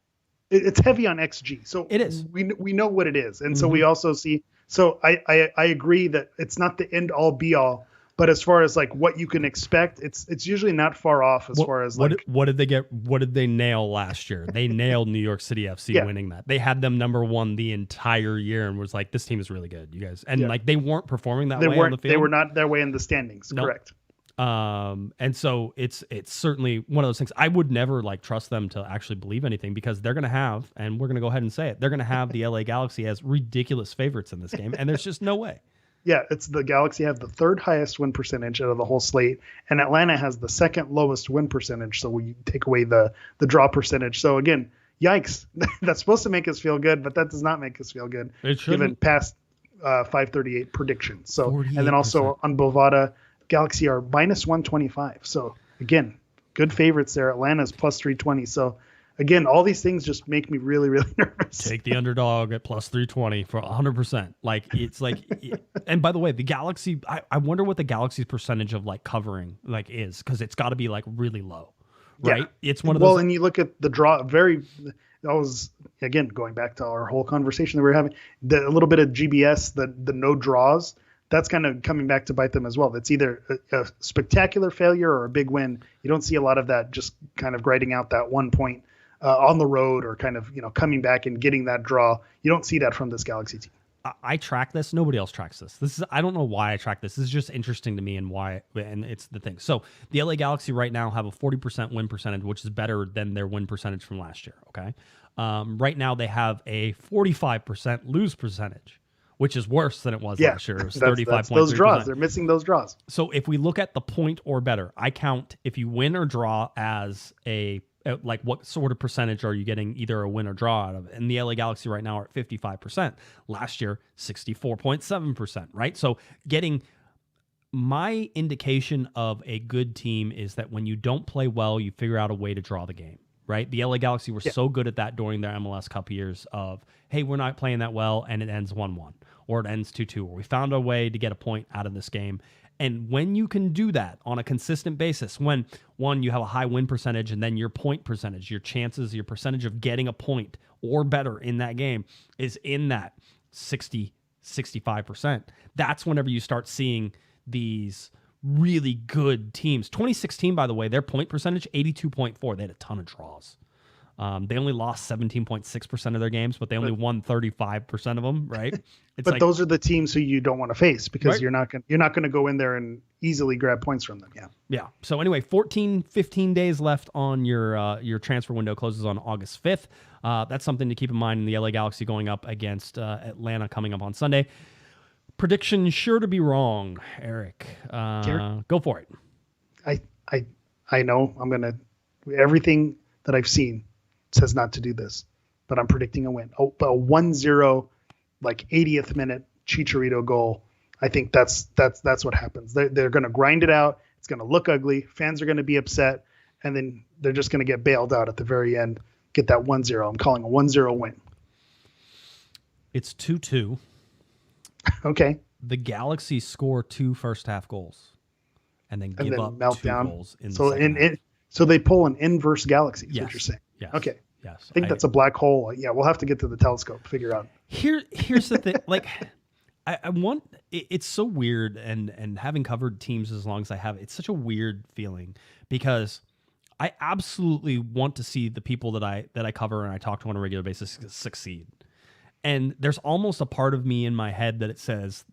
[SPEAKER 5] it's heavy on XG, so
[SPEAKER 4] it is.
[SPEAKER 5] We know what it is, and so we also see. So I agree that it's not the end all be all, but as far as like what you can expect, it's usually not far off far as like
[SPEAKER 4] what did they get? What did they nail last year? They nailed New York City FC winning that. They had them number 1 the entire year and was like, this team is really good, you guys. And like they weren't performing that way on the field.
[SPEAKER 5] They were not their way in the standings.
[SPEAKER 4] Nope.
[SPEAKER 5] Correct.
[SPEAKER 4] And so it's certainly one of those things. I would never trust them to actually believe anything because they're going to have, and we're going to go ahead and say it, they're going to have the LA Galaxy as ridiculous favorites in this game. And there's just no way.
[SPEAKER 5] Yeah. It's the Galaxy have the 3rd highest win percentage out of the whole slate, and Atlanta has the 2nd lowest win percentage. So we take away the draw percentage. So again, yikes, that's supposed to make us feel good, but that does not make us feel good given past 538 predictions. So, 48%. And then also on Bovada, Galaxy are minus 125. So again, good favorites there. Atlanta's plus 320. So again, all these things just make me really, really nervous.
[SPEAKER 4] Take the underdog at plus 320 for 100%. Like it's like, and by the way, the Galaxy, I wonder what the Galaxy's percentage of covering is, because it's got to be really low, right? Yeah. It's one of those.
[SPEAKER 5] Well, and you look at the draw, that was, again, going back to our whole conversation that we were having, a little bit of GBS, the no draws. That's kind of coming back to bite them as well. That's either a spectacular failure or a big win. You don't see a lot of that, just kind of grinding out that 1 point on the road, or kind of coming back and getting that draw. You don't see that from this Galaxy team.
[SPEAKER 4] I track this. Nobody else tracks this. I don't know why I track this. This is just interesting to me, and it's the thing. So the LA Galaxy right now have a 40% win percentage, which is better than their win percentage from last year. Okay, right now they have a 45% lose percentage, which is worse than it was last year. It was 35.3%.
[SPEAKER 5] Those draws. They're missing those draws.
[SPEAKER 4] So if we look at the point or better, I count if you win or draw as what sort of percentage are you getting either a win or draw out of it? And the LA Galaxy right now are at 55%. Last year, 64.7%, right? So getting my indication of a good team is that when you don't play well, you figure out a way to draw the game. Right? The LA Galaxy were so good at that during their MLS Cup years of, hey, we're not playing that well, and it ends 1-1, or it ends 2-2, or we found a way to get a point out of this game. And when you can do that on a consistent basis, when one, you have a high win percentage, and then your point percentage, your chances, your percentage of getting a point or better in that game is in that 60, 65%. That's whenever you start seeing these really good teams. 2016, by the way, their point percentage, 82.4. They had a ton of draws. They only lost 17.6% of their games, but they only won 35% of them, right?
[SPEAKER 5] But like, those are the teams who you don't want to face because
[SPEAKER 4] right?
[SPEAKER 5] you're not going to go in there and easily grab points from them. Yeah.
[SPEAKER 4] Yeah. So anyway, 15 days left on your transfer window. Closes on August 5th. That's something to keep in mind in the LA Galaxy going up against Atlanta coming up on Sunday. Prediction sure to be wrong, Eric. Go for it.
[SPEAKER 5] I know everything that I've seen says not to do this, but I'm predicting a win. A 1-0, like 80th minute Chicharito goal. I think that's what happens. They're going to grind it out. It's going to look ugly. Fans are going to be upset, and then they're just going to get bailed out at the very end. Get that 1-0. I'm calling a 1-0 win.
[SPEAKER 4] It's 2-2.
[SPEAKER 5] Okay.
[SPEAKER 4] The Galaxy score 2 first half goals, and then give up
[SPEAKER 5] meltdown.
[SPEAKER 4] 2 goals in the second half.
[SPEAKER 5] So they pull an inverse Galaxy. Is what you're saying?
[SPEAKER 4] Yes.
[SPEAKER 5] Okay.
[SPEAKER 4] Yes.
[SPEAKER 5] I think that's a black hole. Yeah, we'll have to get to the telescope, figure out.
[SPEAKER 4] Here's the thing. Like, I want. It's so weird, and having covered teams as long as I have, it's such a weird feeling because I absolutely want to see the people that I cover and I talk to on a regular basis succeed. And there's almost a part of me in my head that says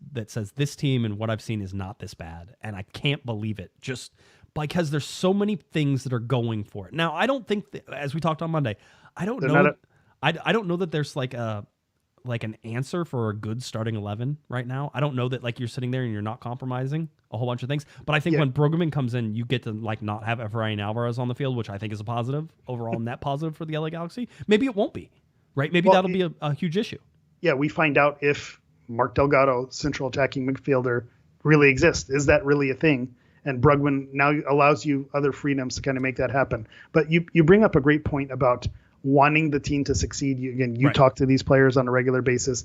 [SPEAKER 4] this team and what I've seen is not this bad, and I can't believe it. Just because there's so many things that are going for it. Now, I don't think that, as we talked on Monday, I don't know that there's like an answer for a good starting 11 right now. I don't know that like you're sitting there and you're not compromising a whole bunch of things. But I think when Brugman comes in, you get to like not have Efrain Alvarez on the field, which I think is a positive overall net positive for the LA Galaxy. Maybe it won't be, right? Maybe that'll be a huge issue.
[SPEAKER 5] Yeah, we find out if Mark Delgado, central attacking midfielder, really exists. Is that really a thing? And Brugman now allows you other freedoms to kind of make that happen. But you bring up a great point about wanting the team to succeed. You talk to these players on a regular basis.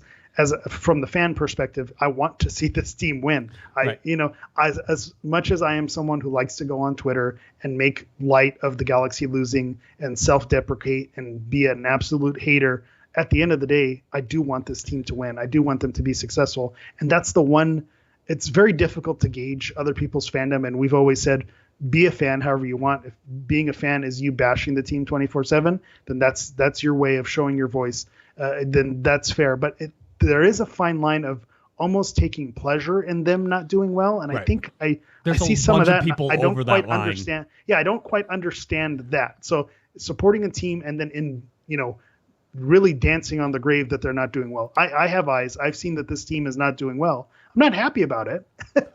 [SPEAKER 5] From the fan perspective, I want to see this team win. As much as I am someone who likes to go on Twitter and make light of the Galaxy losing and self-deprecate and be an absolute hater, at the end of the day, I do want this team to win. I do want them to be successful. And that's the one. It's very difficult to gauge other people's fandom. And we've always said, be a fan however you want. If being a fan is you bashing the team 24/7, then that's your way of showing your voice. Then that's fair. But there is a fine line of almost taking pleasure in them not doing well. And I think I see some of that. I don't quite understand. Yeah, I don't quite understand that. So supporting a team and then really dancing on the grave that they're not doing well. I have eyes. I've seen that this team is not doing well. I'm not happy about it.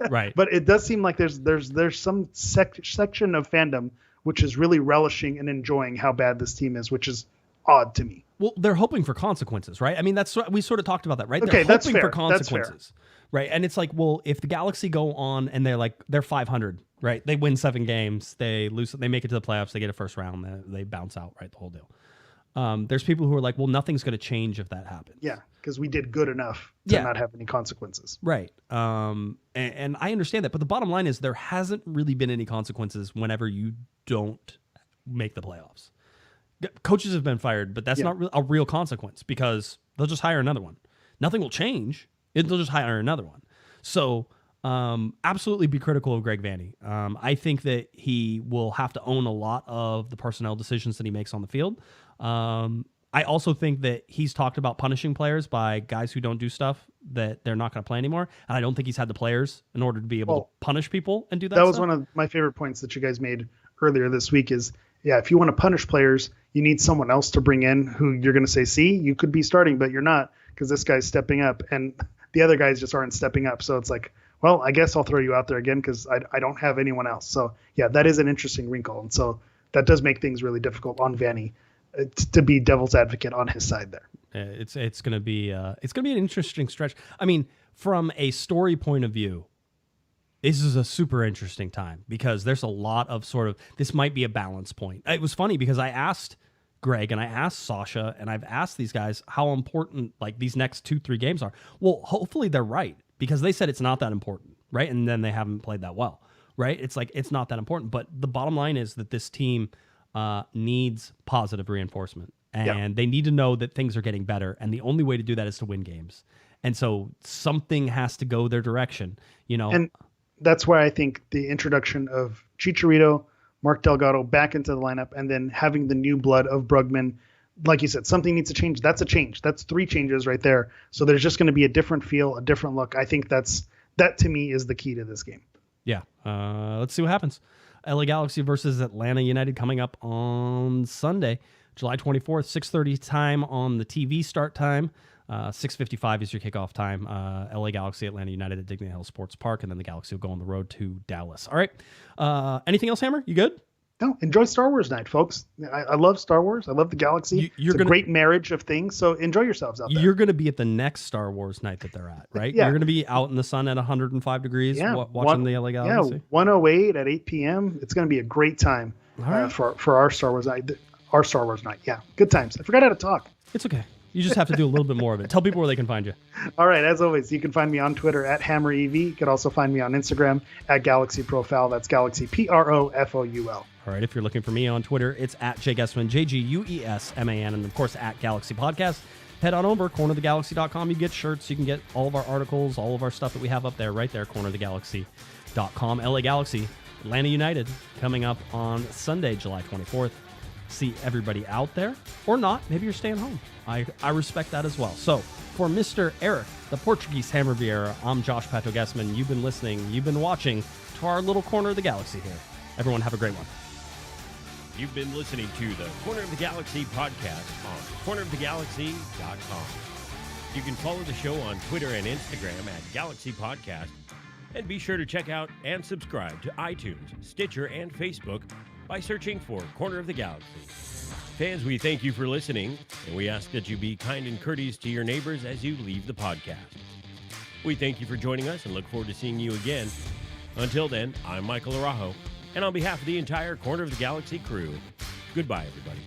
[SPEAKER 4] Right.
[SPEAKER 5] But it does seem like there's some section of fandom which is really relishing and enjoying how bad this team is, which is odd to me.
[SPEAKER 4] Well, they're hoping for consequences, right? I mean, we sort of talked about that, right?
[SPEAKER 5] Okay,
[SPEAKER 4] they're
[SPEAKER 5] hoping
[SPEAKER 4] for consequences, right? And it's like, well, if the Galaxy go on and they're 500, right? They win 7 games, they lose, they make it to the playoffs, they get a first round, they bounce out, right? The whole deal. There's people who are like, well, nothing's going to change if that happens.
[SPEAKER 5] Yeah, because we did good enough to not have any consequences.
[SPEAKER 4] Right. And I understand that. But the bottom line is there hasn't really been any consequences whenever you don't make the playoffs. Coaches have been fired, but that's not a real consequence because they'll just hire another one. Nothing will change. They'll just hire another one. So absolutely be critical of Greg Vanney. I think that he will have to own a lot of the personnel decisions that he makes on the field. I also think that he's talked about punishing players by guys who don't do stuff that they're not going to play anymore. And I don't think he's had the players in order to be able to punish people and do that.
[SPEAKER 5] That was one of my favorite points that you guys made earlier this week is, if you want to punish players, you need someone else to bring in who you're going to say, see, you could be starting, but you're not because this guy's stepping up and the other guys just aren't stepping up. So it's like, well, I guess I'll throw you out there again because I don't have anyone else. So yeah, that is an interesting wrinkle. And so that does make things really difficult on Vanney to be devil's advocate on his side there.
[SPEAKER 4] It's going to be an interesting stretch. I mean, from a story point of view, this is a super interesting time because there's a lot of this might be a balance point. It was funny because I asked Greg and I asked Sasha and I've asked these guys how important like these next 2-3 games are. Well, hopefully they're right because they said it's not that important. right? And then they haven't played that well, right? It's like, it's not that important. But the bottom line is that this team needs positive reinforcement. And they need to know that things are getting better. And the only way to do that is to win games. And so something has to go their direction, you know.
[SPEAKER 5] And that's why I think the introduction of Chicharito, Mark Delgado back into the lineup, and then having the new blood of Brugman, like you said, something needs to change. That's a change. That's 3 changes right there. So there's just going to be a different feel, a different look. I think that to me is the key to this game.
[SPEAKER 4] Yeah. Let's see what happens. LA Galaxy versus Atlanta United coming up on Sunday, July 24th, 6:30 time on the TV start time. 6:55 is your kickoff time. LA Galaxy, Atlanta United at Dignity Health Sports Park, and then the Galaxy will go on the road to Dallas. All right. Anything else, Hammer? You good?
[SPEAKER 5] No, enjoy Star Wars night, folks. I love Star Wars. I love the Galaxy. It's a great marriage of things, so enjoy yourselves out there.
[SPEAKER 4] You're going to be at the next Star Wars night that they're at, right?
[SPEAKER 5] Yeah.
[SPEAKER 4] You're going to be out in the sun at 105 degrees watching the LA Galaxy?
[SPEAKER 5] Yeah, 108 at 8 p.m. It's going to be a great time for our Star Wars night. Our Star Wars night. Yeah, good times. I forgot how to talk.
[SPEAKER 4] It's okay. You just have to do a little bit more of it. Tell people where they can find you.
[SPEAKER 5] All right. As always, you can find me on Twitter at HammerEV. You can also find me on Instagram at Galaxy Profile. That's Galaxy PROFOUL.
[SPEAKER 4] All right. If you're looking for me on Twitter, it's at Guesman, JGUESMAN, and of course at Galaxy Podcast. Head on over, cornerofthegalaxy.com. You get shirts. You can get all of our articles, all of our stuff that we have up there, right there, cornerofthegalaxy.com. LA Galaxy, Atlanta United, coming up on Sunday, July 24th. See everybody out there, or not. Maybe you're staying home. I respect that as well. So for Mr. Eric, the Portuguese Hammer Vieira, I'm Josh Pato Guesman. You've been listening, you've been watching to our little corner of the galaxy here. Everyone have a great one.
[SPEAKER 3] You've been listening to the Corner of the Galaxy podcast on cornerofthegalaxy.com. You can follow the show on Twitter and Instagram at Galaxy Podcast. And be sure to check out and subscribe to iTunes, Stitcher, and Facebook by searching for Corner of the Galaxy. Fans, we thank you for listening, and we ask that you be kind and courteous to your neighbors as you leave the podcast. We thank you for joining us and look forward to seeing you again. Until then, I'm Michael Araujo, and on behalf of the entire Corner of the Galaxy crew, goodbye, everybody.